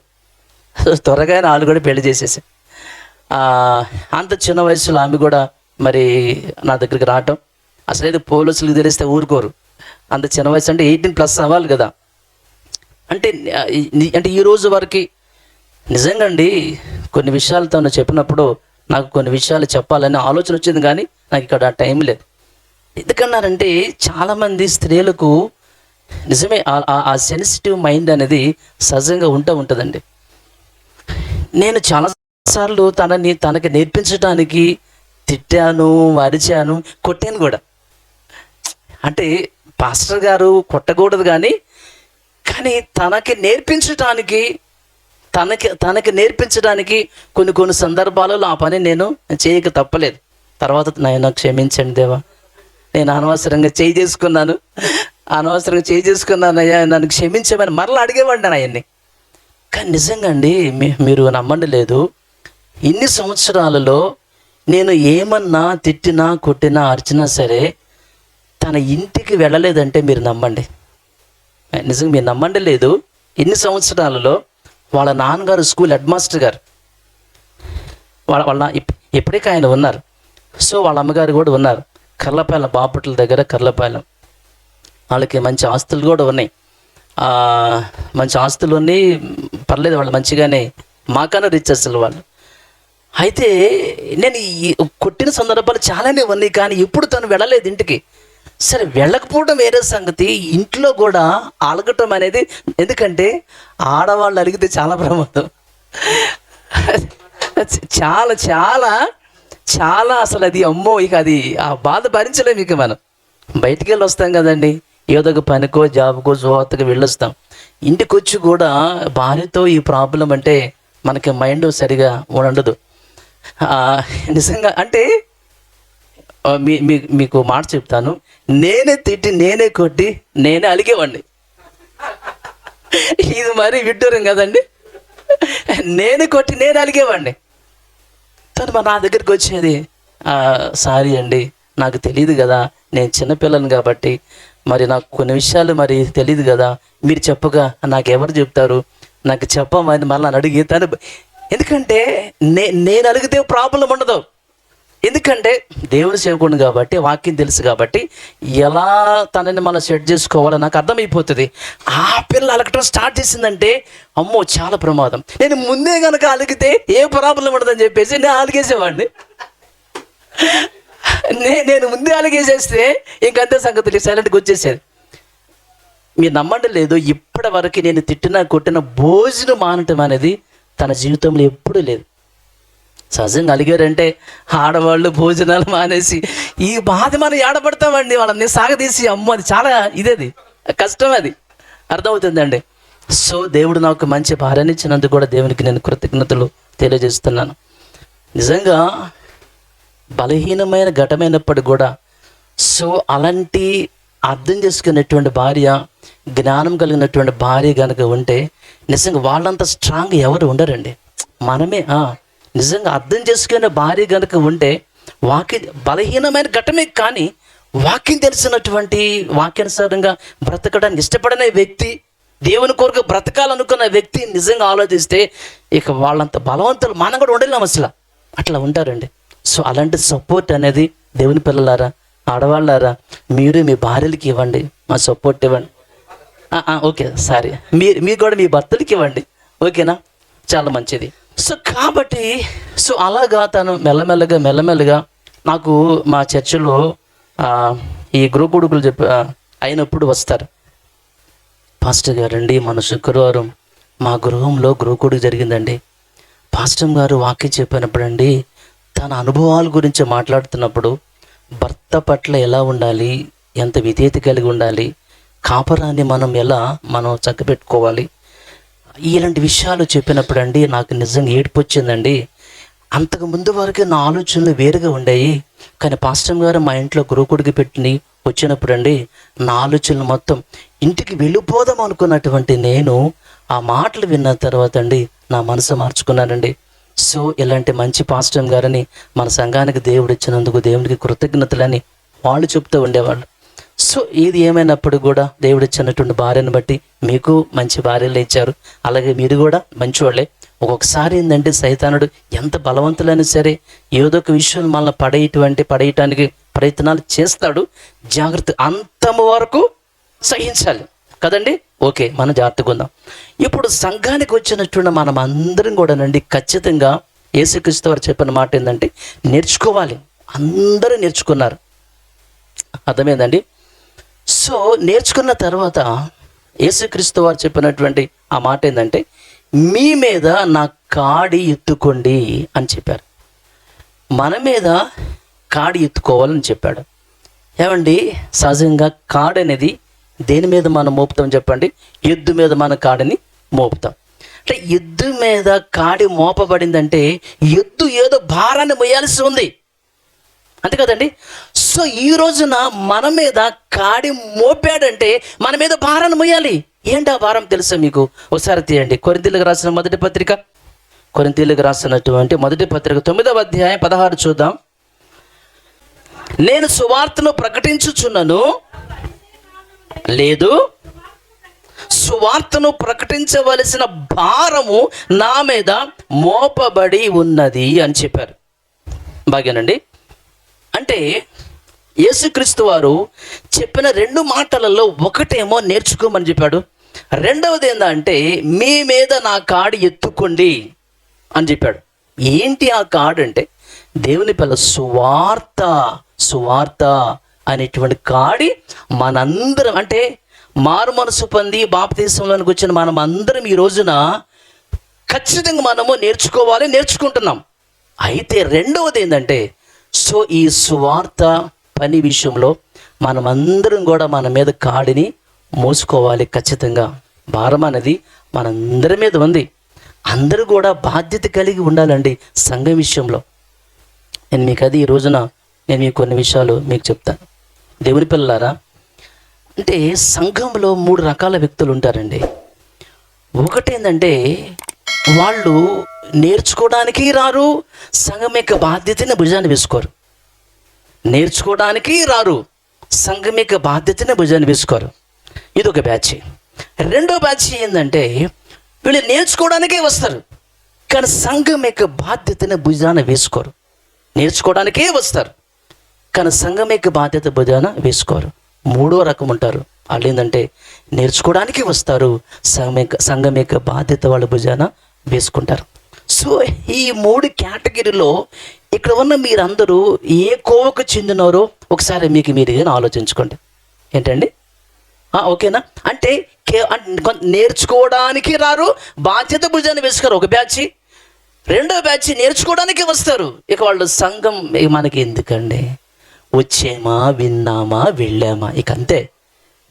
Speaker 1: త్వరగా వాళ్ళు కూడా పెళ్లి చేసేసి అంత చిన్న వయసులో ఆమె కూడా మరి నా దగ్గరికి రావటం. అసలు ఏదో పోలీసులకు తెలిస్తే ఊరుకోరు, అంత చిన్న వయసు అంటే 18+ అవ్వాలి కదా. అంటే ఈ రోజు వరకు నిజంగా అండి కొన్ని విషయాలు తను చెప్పినప్పుడు నాకు కొన్ని విషయాలు చెప్పాలని ఆలోచన వచ్చింది, కానీ నాకు ఇక్కడ టైం లేదు. ఎందుకన్నారంటే చాలామంది స్త్రీలకు నిజమే ఆ సెన్సిటివ్ మైండ్ అనేది సహజంగా ఉంటుందండి. నేను చాలాసార్లు తనకి నేర్పించడానికి తిట్టాను, అరిచాను, కొట్టాను కూడా. అంటే పాస్టర్ గారు కొట్టకూడదు కానీ తనకి నేర్పించడానికి కొన్ని సందర్భాలలో ఆ పని నేను చేయక తప్పలేదు. తర్వాత నాయన క్షమించండి దేవా, నేను అనవసరంగా చేయి చేసుకున్నాను అయ్యా, నన్ను క్షమించమని మరలా అడిగేవాడిని ఆయన్ని. కానీ నిజంగా అండి మీరు నమ్మండి లేదు, ఇన్ని సంవత్సరాలలో నేను ఏమన్నా తిట్టినా, కొట్టినా, అరిచినా సరే తన ఇంటికి వెళ్ళలేదంటే మీరు నమ్మండి. నిజంగా మీరు నమ్మండి లేదు, ఇన్ని సంవత్సరాలలో వాళ్ళ నాన్నగారు స్కూల్ హెడ్ మాస్టర్ గారు, వాళ్ళ ఇప్పటికీ ఆయన ఉన్నారు. సో వాళ్ళ అమ్మగారు కూడా ఉన్నారు కర్లపాలెం, బాపట్ల దగ్గర కర్లపాలెం. వాళ్ళకి మంచి ఆస్తులు కూడా ఉన్నాయి, మంచి ఆస్తులు ఉన్నాయి, పర్లేదు వాళ్ళు మంచిగానే, మాకన్నా రిచ్ అసలు వాళ్ళు. అయితే నేను కొట్టిన సందర్భాలు చాలానే ఉన్నాయి, కానీ ఎప్పుడు తను వెళ్ళలేదు ఇంటికి. సరే వెళ్ళకపోవడం వేరే సంగతి, ఇంట్లో కూడా అలగటం అనేది, ఎందుకంటే ఆడవాళ్ళు అలిగితే చాలా ప్రమాదం, చాలా చాలా చాలా అసలు అది అమ్మో, ఇక అది ఆ బాధ భరించలేము. ఇక మనం బయటికి వెళ్ళి వస్తాం కదండి, ఏదో ఒక పనికో జాబ్కో జోతకు వెళ్ళొస్తాం, ఇంటికి వచ్చి కూడా భార్యతో ఈ ప్రాబ్లం అంటే మనకి మైండ్ సరిగా ఉండదు. నిజంగా అంటే మీకు మాట చెప్తాను, నేనే తిట్టి, నేనే కొట్టి, నేనే అలిగేవాడిని. ఇది మరి విడ్డూరం కదండి, నేనే కొట్టి నేనే అలిగేవాడిని. తను నా దగ్గరికి వచ్చేది, సారీ అండి నాకు తెలియదు కదా, నేను చిన్నపిల్లని కాబట్టి మరి నాకు కొన్ని విషయాలు మరి తెలియదు కదా, మీరు చెప్పగా నాకు ఎవరు చెప్తారు, నాకు చెప్పమని మళ్ళీ అడిగి తను, ఎందుకంటే నేను అడిగితే ప్రాబ్లం ఉండదు, ఎందుకంటే దేవుని సేవకుడు కాబట్టి, వాక్యం తెలుసు కాబట్టి ఎలా తనని మనం సెట్ చేసుకోవాలో నాకు అర్థమైపోతుంది. ఆ పిల్ల అలగటం స్టార్ట్ చేసిందంటే అమ్మో చాలా ప్రమాదం. నేను ముందే కనుక అలిగితే ఏ ప్రాబ్లం ఉండదని చెప్పేసి నేను అలిగేసేవాడిని. నేను ముందే అలిగేసేస్తే ఇంకంతే సంగతులు, సైలెంట్గా వచ్చేసేది. మీరు నమ్మండి లేదు, ఇప్పటి వరకు నేను తిట్టినా కొట్టిన భోజనం మానటం అనేది తన జీవితంలో ఎప్పుడూ లేదు. సహజంగా అలిగారంటే ఆడవాళ్ళు భోజనాలు మానేసి ఈ బాధ మనం ఏడబడతామండి, వాళ్ళని సాగదీసి అమ్మో అది చాలా ఇదేది కష్టం, అది అర్థమవుతుందండి. సో దేవుడు నాకు మంచి భార్యనిచ్చినందుకు కూడా దేవునికి నేను కృతజ్ఞతలు తెలియజేస్తున్నాను. నిజంగా బలహీనమైన ఘటమైనప్పటికీ కూడా సో అలాంటి అర్థం చేసుకునేటువంటి భార్య, జ్ఞానం కలిగినటువంటి భార్య కనుక ఉంటే నిజంగా వాళ్ళంత స్ట్రాంగ్ ఎవరు ఉండరండి. మనమే నిజంగా అర్థం చేసుకునే భార్య కనుక ఉంటే బలహీనమైన ఘటమే కానీ వాక్యం తెలిసినటువంటి, వాక్యానుసారంగా బ్రతకడానికి ఇష్టపడనే వ్యక్తి, దేవుని కొరకు బ్రతకాలనుకున్న వ్యక్తి నిజంగా ఆలోచిస్తే ఇక వాళ్ళంత బలవంతులు మనం కూడా ఉండలేము అసలు, అట్లా ఉంటారండి. సో అలాంటి సపోర్ట్ అనేది దేవుని పిల్లలారా, ఆడవాళ్ళారా, మీరు మీ భార్యలకి ఇవ్వండి, మా సపోర్ట్ ఇవ్వండి. ఓకే, సారీ, మీరు కూడా మీ భర్తలకి ఇవ్వండి, ఓకేనా? చాలా మంచిది. సో కాబట్టి అలాగా తను మెల్లమెల్లగా నాకు మా చర్చిలో ఈ గృహకుడుకులు అయినప్పుడు వస్తారు. పాస్టర్ గారండి, మన శుక్రవారం మా గృహంలో గృహకుడు జరిగిందండి. పాస్టర్ గారు వాక్యం చెప్పినప్పుడు అండి, తన అనుభవాల గురించి మాట్లాడుతున్నప్పుడు భర్త పట్ల ఎలా ఉండాలి, ఎంత విధేయత కలిగి ఉండాలి, కాపరాన్ని మనం చక్కబెట్టుకోవాలి, ఇలాంటి విషయాలు చెప్పినప్పుడు అండి నాకు నిజంగా ఏడుపు వచ్చిందండి. అంతకు ముందు వరకు నా ఆలోచనలు వేరుగా ఉండేవి, కానీ పాస్టర్ గారు మా ఇంట్లో గృహకుడికి పెట్టి వచ్చినప్పుడు అండి నా ఆలోచనలు మొత్తం ఇంటికి వెళ్ళిపోదాం అనుకున్నటువంటి నేను ఆ మాటలు విన్న తర్వాత అండి నా మనసు మార్చుకున్నానండి. సో ఇలాంటి మంచి పాస్టర్ గారని మన సంఘానికి దేవుడు ఇచ్చినందుకు దేవుడికి కృతజ్ఞతలని వాళ్ళు చెప్తూ ఉండేవాళ్ళు. సో ఇది ఏమైనప్పుడు కూడా దేవుడు ఇచ్చినటువంటి భార్యను బట్టి మీకు మంచి భార్యలు ఇచ్చారు, అలాగే మీరు కూడా మంచివాళ్ళే. ఒక్కొక్కసారి ఏంటంటే సైతానుడు ఎంత బలవంతులైనా సరే ఏదో ఒక విషయం మనల్ని పడేయటానికి ప్రయత్నాలు చేస్తాడు. జాగ్రత్త, అంతము వరకు సహించాలి కదండి. ఓకే, మనం జాగ్రత్తగా ఉందాం. ఇప్పుడు సంఘానికి వచ్చినటువంటి మనం అందరం కూడానండి ఖచ్చితంగా యేసుక్రీస్తు వారు చెప్పిన మాట ఏంటంటే నేర్చుకోవాలి. అందరూ నేర్చుకున్నారు, అర్థమైందండి. సో నేర్చుకున్న తర్వాత యేసుక్రీస్తు వారు చెప్పినటువంటి ఆ మాట ఏంటంటే మీ మీద నా కాడి ఎత్తుకోండి అని చెప్పారు. మన మీద కాడి ఎత్తుకోవాలని చెప్పాడు. ఏమండి, సహజంగా కాడి అనేది దేని మీద మనం మోపుతాం చెప్పండి? ఎద్దు మీద మన కాడిని మోపుతాం. అంటే ఎద్దు మీద కాడి మోపబడిందంటే ఎద్దు ఏదో భారాన్ని మోయాల్సి ఉంది, అంతే కదండి. సో ఈ రోజున మన మీద కాడి మోపాడంటే మన మీద భారాన్ని మోయాలి. ఏంటి ఆ భారం తెలుసా మీకు? ఒకసారి తీయండి కొరింథీయులకు రాసిన మొదటి పత్రిక, కొరింథీయులకు రాసినటువంటి మొదటి పత్రిక 9వ అధ్యాయం 16 చూద్దాం. నేను సువార్తను ప్రకటించుచున్నాను, లేదు సువార్తను ప్రకటించవలసిన భారము నా మీద మోపబడి ఉన్నది అని చెప్పారు. బాగానండి. అంటే యేసుక్రీస్తు వారు చెప్పిన 2 మాటలలో ఒకటేమో నేర్చుకోమని చెప్పాడు, రెండవది ఏంటంటే మీ మీద నా కాడి ఎత్తుకోండి అని చెప్పాడు. ఏంటి ఆ కాడు అంటే దేవుని పిల్ల సువార్త అనేటువంటి కాడి మనందరం, అంటే మారు మనసు పొంది బాప్తీసంలోనికి వచ్చిన మనం అందరం ఈ రోజున ఖచ్చితంగా మనము నేర్చుకుంటున్నాం. అయితే రెండవది ఏంటంటే ఈ సువార్త పని విషయంలో మనమందరం కూడా మన మీద కాడిని మోసుకోవాలి. ఖచ్చితంగా భారం అనేది మనందరి మీద ఉంది. అందరూ కూడా బాధ్యత కలిగి ఉండాలండి సంఘం విషయంలో. నేను మీకు ఈ రోజున మీకు కొన్ని విషయాలు మీకు చెప్తాను. దేవుని పిల్లలారా, అంటే సంఘంలో 3 రకాల వ్యక్తులు ఉంటారండి. ఒకటేంటంటే వాళ్ళు నేర్చుకోవడానికి రారు, సంఘం యొక్క బాధ్యతని భుజాన్ని వేసుకోరు. నేర్చుకోవడానికి రారు, సంఘం యొక్క బాధ్యతని భుజాన్ని వేసుకోరు. ఇది ఒక బ్యాచ్. రెండో బ్యాచ్ ఏంటంటే వీళ్ళు నేర్చుకోవడానికే వస్తారు, కానీ సంఘం యొక్క బాధ్యతని భుజాన వేసుకోరు. నేర్చుకోవడానికే వస్తారు, కానీ సంఘం యొక్క బాధ్యత భుజాన వేసుకోరు. మూడో రకం ఉంటారు. వాళ్ళు ఏంటంటే నేర్చుకోవడానికి వస్తారు, సంఘం యొక్క బాధ్యత వాళ్ళ భుజాన వేసుకుంటారు. సో ఈ 3 కేటగిరీలో ఇక్కడ ఉన్న మీరందరూ ఏ కోవకు చెందినారో ఒకసారి మీరు ఆలోచించుకోండి. ఏంటండి? ఓకేనా? అంటే నేర్చుకోవడానికి రారు, బాధ్యత భుజాన్ని వేసుకోరు ఒక బ్యాచ్. రెండో బ్యాచ్ నేర్చుకోవడానికి వస్తారు. ఇక వాళ్ళు సంఘం మనకి ఎందుకండి, వచ్చేమా విన్నామా వెళ్ళామా, ఇక అంతే.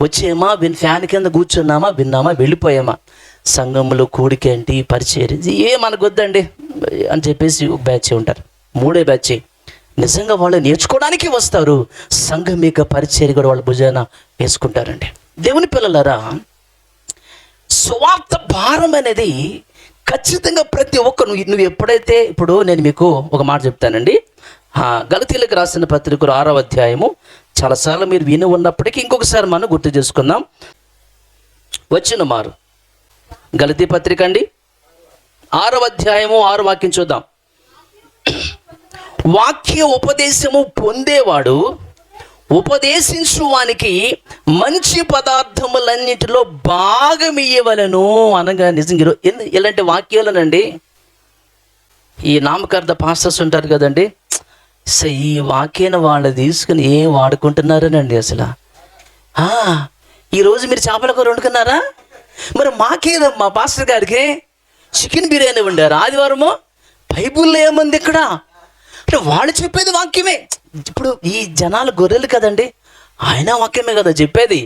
Speaker 1: వచ్చేమా ఫ్యాన్ కింద కూర్చున్నామా విన్నామా వెళ్ళిపోయామా. సంఘంలో కూడికేంటి పరిచయం మనకు వద్దండి అని చెప్పేసి ఒక బ్యాచ్ ఉంటారు. మూడో బ్యాచ్ నిజంగా వాళ్ళు నేర్చుకోవడానికి వస్తారు, సంఘం యొక్క పరిచయం కూడా వాళ్ళ భుజాన వేసుకుంటారండి. దేవుని పిల్లలారా, సువార్త భారం అనేది ఖచ్చితంగా ప్రతి ఒక్కరు, నువ్వు ఎప్పుడైతే, ఇప్పుడు నేను మీకు ఒక మాట చెప్తానండి. గలతీయులకు రాసిన పత్రిక 6వ అధ్యాయము చాలాసార్లు మీరు విని ఉన్నప్పటికీ ఇంకొకసారి మనం గుర్తు చేసుకుందాం. వచ్చిన మారు గలతీ పత్రిక అండి 6వ అధ్యాయము 6వ వాక్యం చూద్దాం. వాక్య ఉపదేశము పొందేవాడు ఉపదేశించు వానికి మంచి పదార్థములన్నిటిలో భాగమియ్యవలెను అనగా నిజంగా ఇలాంటి వాక్యాలనండి ఈ నామకార్థ పాస్టర్స్ ఉంటారు కదండి, ఈ వాక్యాన్ని వాళ్ళు తీసుకుని ఏం వాడుకుంటున్నారనండి అసలు. ఈరోజు మీరు చేపల కూర వండుకున్నారా? మరి మాకేదమ్మా పాస్టర్ గారికి చికెన్ బిర్యానీ వండారు ఆదివారము. బైబుల్లో ఏముంది ఇక్కడ అంటే వాళ్ళు చెప్పేది వాక్యమే. ఇప్పుడు ఈ జనాలు గొర్రెలు కదండి, ఆయన వాక్యమే కదా చెప్పేది.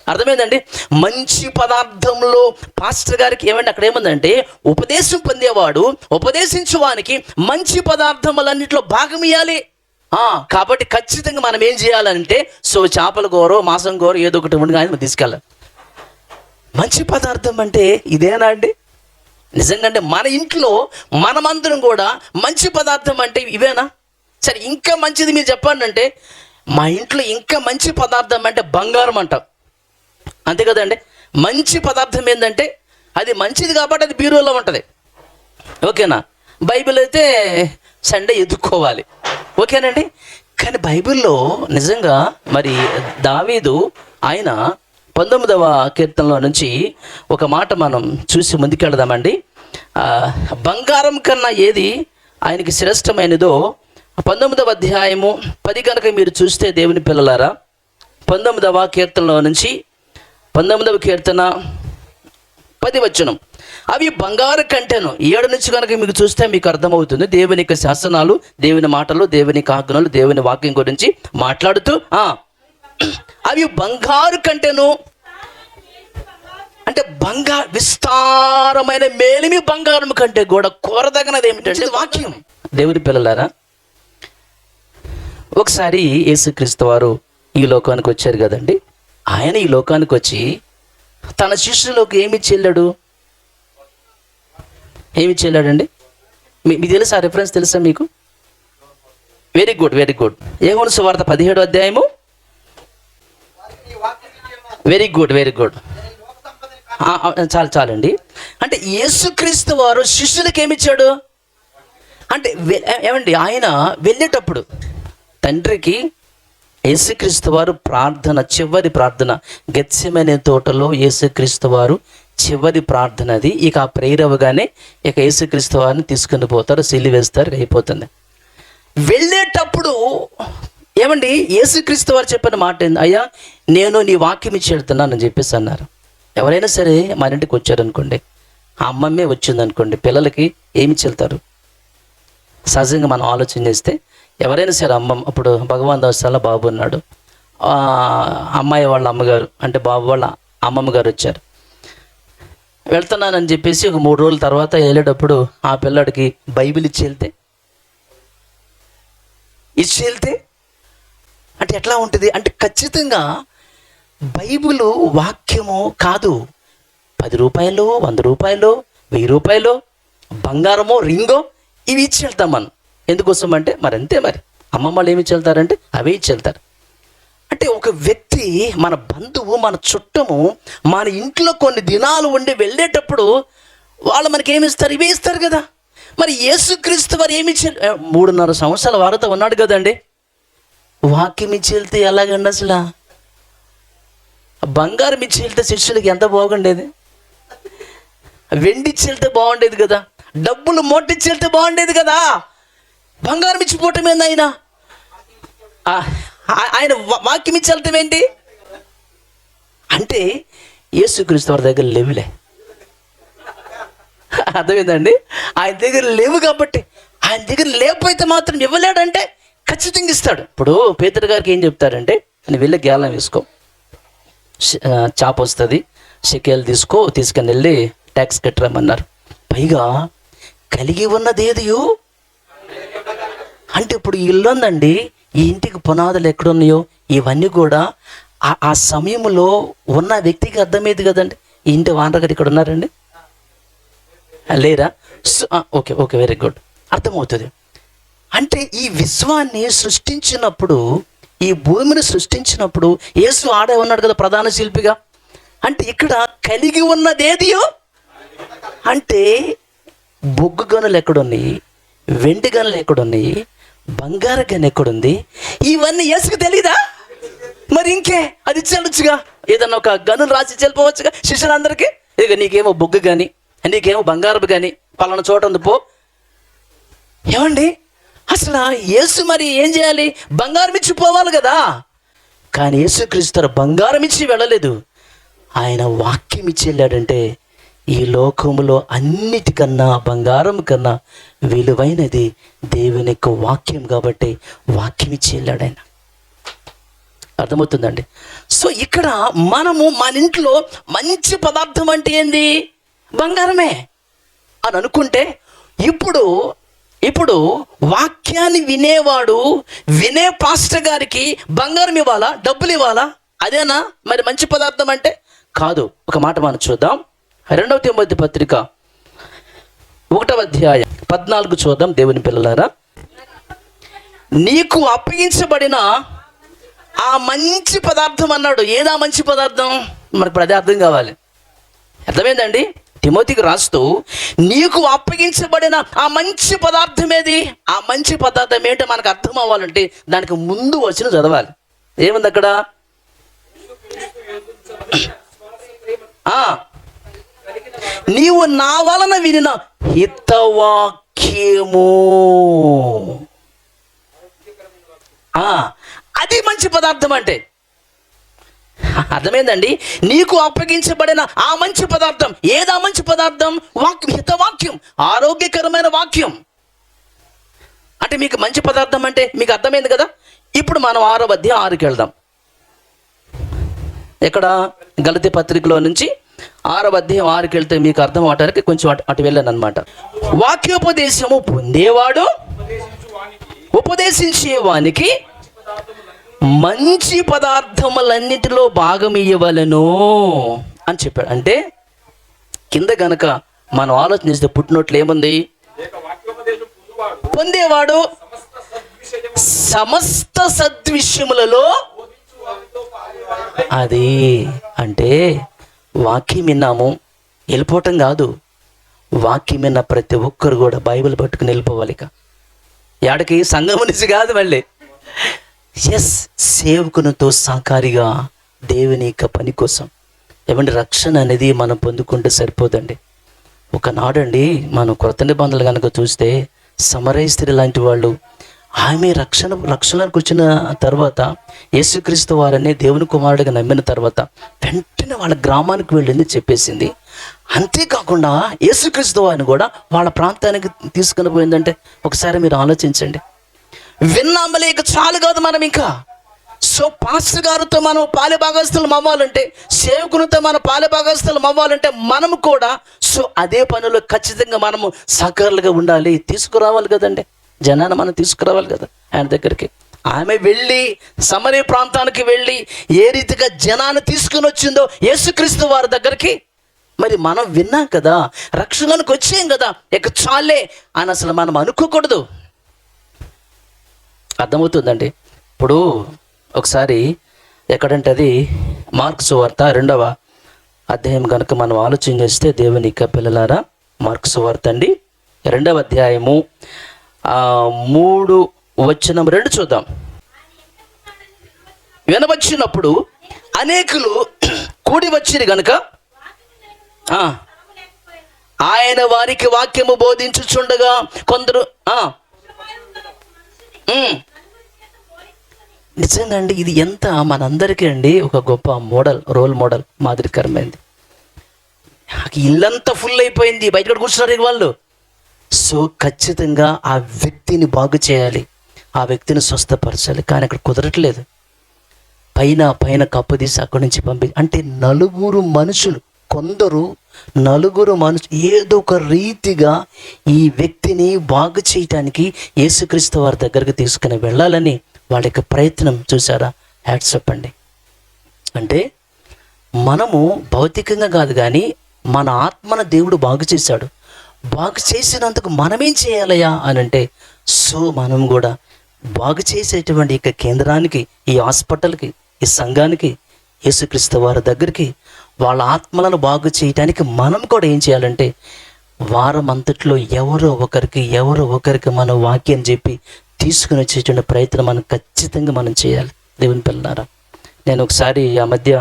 Speaker 1: అర్థమైందండి? మంచి పదార్థంలో పాస్టర్ గారికి ఏమంటే అక్కడ ఏముందంటే ఉపదేశం పొందేవాడు ఉపదేశించు వానికి మంచి పదార్థములన్నింటిలో భాగం ఇవ్వాలి. కాబట్టి ఖచ్చితంగా మనం ఏం చేయాలంటే చేపల కూర మాంసం కూర ఏదో ఒకటి ఉండి ఆయన తీసుకెళ్ళాలి. మంచి పదార్థం అంటే ఇదేనా అండి? నిజంగా అంటే మన ఇంట్లో మనమందరం కూడా మంచి పదార్థం అంటే ఇవేనా? సరే, ఇంకా మంచిది మీరు చెప్పండి అంటే మా ఇంట్లో ఇంకా మంచి పదార్థం అంటే బంగారం అంటాం, అంతే కదండి. మంచి పదార్థం ఏంటంటే అది మంచిది కాబట్టి అది బీరువాలో ఉంటుంది, ఓకేనా. బైబిల్ అయితే సండే ఎదుక్కోవాలి, ఓకేనండి. కానీ బైబిల్లో నిజంగా మరి దావీదు ఆయన 19వ కీర్తనలో నుంచి ఒక మాట మనం చూసి ముందుకెళ్దామండి. బంగారం కన్నా ఏది ఆయనకి శ్రేష్టమైనదో 19వ అధ్యాయము 10 కనుక మీరు చూస్తే దేవుని పిల్లలారా, 19వ కీర్తనలో నుంచి 19వ కీర్తన 10 వచనం, అవి బంగారు కంటెను 7 నుంచి కనుక మీకు చూస్తే మీకు అర్థమవుతుంది. దేవుని యొక్క శాసనాలు, దేవుని మాటలు, దేవుని ఆజ్ఞలు, దేవుని వాక్యం గురించి మాట్లాడుతూ అవి బంగారు కంటెను అంటే విస్తారమైన మేలిమి బంగారం కంటే కూడా కోరదగినది ఏమిటంటే వాక్యం. దేవుని పిల్లలారా, ఒకసారి యేసుక్రీస్తు వారు ఈ లోకానికి వచ్చారు కదండి. ఆయన ఈ లోకానికి వచ్చి తన శిష్యులకు ఏమి చెల్లాడండి? మీకు తెలుసా? రెఫరెన్స్ తెలుసా మీకు? Very good, very good. యోహాను సువార్త 17వ అధ్యాయము. Very good, very good. చాలండి. అంటే యేసుక్రీస్తు వారు శిష్యులకు ఏమిచ్చాడు అంటే ఏమండి, ఆయన వెళ్ళేటప్పుడు తండ్రికి యేసుక్రీస్తు వారు చివరి ప్రార్థన గెత్సెమనే తోటలో యేసుక్రీస్తు వారు చివరి ప్రార్థన అది. ఇక ఆ ప్రేయర్ అవ్వగానే ఇక యేసుక్రీస్తు వారిని తీసుకుని పోతారు, సిలువేస్తారు, అయిపోతుంది. వెళ్ళేటప్పుడు ఏమండి యేసుక్రీస్తు వారు చెప్పిన మాట ఏంది? అయ్యా, నేను నీ వాక్యం ఇచ్చి వెళ్తున్నానని చెప్పేసి అన్నారు. ఎవరైనా సరే మన ఇంటికి వచ్చారనుకోండి, ఆ అమ్మమ్మే వచ్చిందనుకోండి, పిల్లలకి ఏమి చెల్తారు? సహజంగా మనం ఆలోచన చేస్తే ఎవరైనా సరే అప్పుడు భగవాన్ దోస్తాల బాబు ఉన్నాడు, అమ్మాయి వాళ్ళ అమ్మగారు అంటే బాబు వాళ్ళ అమ్మమ్మ గారు వచ్చారు. వెళ్తున్నానని చెప్పేసి ఒక 3 రోజుల తర్వాత వెళ్ళేటప్పుడు ఆ పిల్లాడికి బైబిల్ ఇచ్చి వెళ్తే అంటే ఎట్లా ఉంటుంది అంటే ఖచ్చితంగా బైబిలు వాక్యము కాదు. 10 రూపాయలు, 100 రూపాయలు, 1000 రూపాయలు, బంగారమో, రింగో ఇవి ఇచ్చి వెళ్తాం మనం. ఎందుకోసం అంటే మరి అంతే, మరి అమ్మమ్మలు ఏమి ఇచ్చి వెళ్తారంటే అవే ఇచ్చి వెళ్తారు. అంటే ఒక వ్యక్తి, మన బంధువు, మన చుట్టము మన ఇంట్లో కొన్ని దినాలు ఉండి వెళ్ళేటప్పుడు వాళ్ళు మనకి ఏమి ఇస్తారు? ఇవే ఇస్తారు కదా. మరి యేసుక్రీస్తు వారు ఏమి ఇచ్చి 3.5 సంవత్సరాల వారితో ఉన్నాడు కదండి. వాక్యం ఇచ్చి వెళ్తే ఎలాగండి అసలు? బంగారం ఇచ్చి వెళ్తే శిష్యులకి ఎంత బాగుండేది, వెండి ఇచ్చి వెళ్తే బాగుండేది కదా, డబ్బులు మోటిచ్చి వెళ్తే బాగుండేది కదా. బంగారం ఇచ్చిపోవటం ఏంది? ఆయన వాక్యం ఇచ్చి వెళ్తాం ఏంటి అంటే యేసుక్రీస్తు వారి దగ్గర లేవులే. అర్థమైందండి? ఆయన దగ్గర లేవు కాబట్టి, ఆయన దగ్గర లేకపోతే మాత్రం ఇవ్వలేడంటే ఖచ్చితంగా ఇస్తాడు. ఇప్పుడు పేతురు గారికి ఏం చెప్తారంటే, నేను వెళ్ళి గేలం వేసుకో, చాప వస్తుంది, షెకేలు తీసుకొని వెళ్ళి ట్యాక్స్ కట్టరమన్నారు. పైగా కలిగి ఉన్నదేదియో అంటే ఇప్పుడు ఇల్లు ఉందండి, ఈ ఇంటికి పునాదులు ఎక్కడున్నాయో ఇవన్నీ కూడా ఆ సమయంలో ఉన్న వ్యక్తికి అర్థమయ్యేది కదండి. ఈ ఇంటి వానర్ గారు ఇక్కడ ఉన్నారండి, లేరా? ఓకే, ఓకే, వెరీ గుడ్, అర్థమవుతుంది. అంటే ఈ విశ్వాన్ని సృష్టించినప్పుడు, ఈ భూమిని సృష్టించినప్పుడు యేసు ఆడే ఉన్నాడు కదా ప్రధాన శిల్పిగా. అంటే ఇక్కడ కలిగి ఉన్నదేదియో అంటే బొగ్గు గనులు ఎక్కడున్నాయి, వెండి గనులు ఎక్కడున్నాయి, బంగారు గని ఎక్కడుంది, ఇవన్నీ యేసుకు తెలీదా? మరి ఇంకే అది ఇచ్చేయచ్చుగా, ఏదన్నా ఒక గనులు రాసి చెల్లిపోవచ్చుగా శిష్యులందరికీ. ఇక నీకేమో బొగ్గు కానీ, నీకేమో బంగారపు కానీ పలానా చోట ఉంది పో. ఏమండి అసలు యేసు మరి ఏం చేయాలి? బంగారం ఇచ్చి పోవాలి కదా. కానీ యేసుక్రీస్తు బంగారం ఇచ్చి వెళ్ళలేదు, ఆయన వాక్యం ఇచ్చి వెళ్ళాడంటే ఈ లోకములో అన్నిటికన్నా బంగారం కన్నా విలువైనది దేవుని యొక్క వాక్యం కాబట్టి వాక్యం ఇచ్చి వెళ్ళాడు ఆయన. అర్థమవుతుందండి? సో ఇక్కడ మనము మన ఇంట్లో మంచి పదార్థం అంటే ఏంది? బంగారమే అని అనుకుంటే ఇప్పుడు వాక్యాన్ని వినేవాడు, వినే పాస్టర్ గారికి బంగారం ఇవ్వాలా, డబ్బులు ఇవ్వాలా? అదేనా మరి మంచి పదార్థం అంటే? కాదు. ఒక మాట మనం చూద్దాం. 2 తిమోతి పత్రిక 1వ అధ్యాయం 14 చూద్దాం. దేవుని పిల్లలారా, నీకు అప్పగించబడిన ఆ మంచి పదార్థం అన్నాడు. ఏదా మంచి పదార్థం? మనకు ఇప్పుడు అదే అర్థం కావాలి. అర్థమైందండి? తిమోతికి రాస్తూ నీకు అప్పగించబడిన ఆ మంచి పదార్థం ఏది? ఆ మంచి పదార్థం ఏంటో మనకు అర్థం అవ్వాలంటే దానికి ముందు వచ్చిన చదవాలి. ఏముంది అక్కడ? నీవు నా వలన వినిన హితవాక్యము, అది మంచి పదార్థం అంటే. అర్థమైందండి? నీకు అప్పగించబడిన ఆ మంచి పదార్థం ఏదా మంచి పదార్థం? వాక్యం, హితవాక్యం, ఆరోగ్యకరమైన వాక్యం. అంటే మీకు మంచి పదార్థం అంటే మీకు అర్థమైంది కదా. ఇప్పుడు మనం 6వ అధ్యాయం 6కి వెళ్దాం. ఎక్కడ? గలతీ పత్రికలో నుంచి 6వ అధ్యాయం 6కి వెళ్తే మీకు అర్థం అవటానికి కొంచెం అటు వెళ్ళాను అనమాట. వాక్యోపదేశము పొందేవాడు ఉపదేశించేవానికి మంచి పదార్థములన్నిటిలో భాగం ఇయ్యవలెను అని చెప్పాడు. అంటే కింద గనక మనం ఆలోచనిస్తే పుట్టినట్లు ఏముంది? పొందేవాడు సమస్త సద్విషయములలో. అది అంటే వాక్యం విన్నాము వెళ్ళిపోవటం కాదు. వాక్యం విన్న ప్రతి ఒక్కరు కూడా బైబిల్ పట్టుకుని వెళ్ళిపోవాలి. ఇక ఏడకి సంఘం నుంచి కాదు, మళ్ళీ సేవకునితో సహకారిగా దేవుని యొక్క పని కోసం. ఏమంటే రక్షణ అనేది మనం పొందుకుంటే సరిపోదండి. ఒకనాడండి మనం కొత్త నిబంధనలు కనుక చూస్తే సమరయ స్త్రీ లాంటి వాళ్ళు, ఆమె రక్షణకు వచ్చిన తర్వాత యేసుక్రీస్తు వారనే దేవుని కుమారుడిగా నమ్మిన తర్వాత వెంటనే వాళ్ళ గ్రామానికి వెళ్ళింది చెప్పేసింది. అంతేకాకుండా యేసుక్రీస్తు వారిని కూడా వాళ్ళ ప్రాంతానికి తీసుకుని పోయిందంటే ఒకసారి మీరు ఆలోచించండి. విన్నామలే ఇక చాలు కాదు మనం ఇంకా. సో పాస్టర్ గారితో మనం పాలెభాగస్తులం అవ్వాలంటే, సేవకునితో మన పాలెభాగస్తులం అవ్వాలంటే మనము కూడా సో అదే పనిలో ఖచ్చితంగా మనము సహకారులుగా ఉండాలి. తీసుకురావాలి కదండి, జనాన్ని మనం తీసుకురావాలి కదా ఆయన దగ్గరికి. ఆమె వెళ్ళి సమరయ ప్రాంతానికి వెళ్ళి ఏ రీతిగా జనాన్ని తీసుకుని వచ్చిందో యేసుక్రీస్తు వారి దగ్గరికి, మరి మనం విన్నాం కదా, రక్షణకు వచ్చాం కదా, ఇక చాలే అని అసలు మనం అనుకోకూడదు. అర్థమవుతుందండి? ఇప్పుడు ఒకసారి ఎక్కడంటే అది మార్కు సువార్త 2వ అధ్యాయం కనుక మనం ఆలోచన చేస్తే దేవుని యొక్క పిల్లలారా, మార్కు సువార్త అండి 2వ అధ్యాయము 3:2 చూద్దాం. వినవచ్చినప్పుడు అనేకులు కూడి వచ్చిరు గనుక ఆయన వారికి వాక్యము బోధించుచుండగా కొందరు నిజంగా అండి ఇది ఎంత మనందరికీ అండి ఒక గొప్ప రోల్ మోడల్ మాదిరికరమైంది. ఇల్లంతా ఫుల్ అయిపోయింది, బయట కూర్చున్నారు వాళ్ళు. సో ఖచ్చితంగా ఆ వ్యక్తిని బాగు చేయాలి, ఆ వ్యక్తిని స్వస్థపరచాలి. కానీ అక్కడ కుదరట్లేదు. పైన కప్పు తీసి అక్కడి నుంచి అంటే నలుగురు మనుషులు ఏదో ఒక రీతిగా ఈ వ్యక్తిని బాగు చేయటానికి యేసుక్రీస్తు వారి దగ్గరికి తీసుకుని వెళ్ళాలని వాళ్ళ యొక్క ప్రయత్నం చూసారా? హ్యాట్సప్ అండి. అంటే మనము భౌతికంగా కాదు కానీ మన ఆత్మన దేవుడు బాగు చేశాడు. బాగు చేసినందుకు మనమేం చేయాలయ్యా అని అంటే, సో మనం కూడా బాగు చేసేటువంటి ఇక కేంద్రానికి, ఈ హాస్పిటల్కి, ఈ సంఘానికి, యేసుక్రీస్తు వారి దగ్గరికి వాళ్ళ ఆత్మలను బాగు చేయటానికి మనం కూడా ఏం చేయాలంటే వారం అంతట్లో ఎవరో ఒకరికి మనం వాక్యం చెప్పి తీసుకుని వచ్చేటువంటి ప్రయత్నం మనం ఖచ్చితంగా మనం చేయాలి. దేవుని పిల్లలారా, నేను ఒకసారి ఆ మధ్య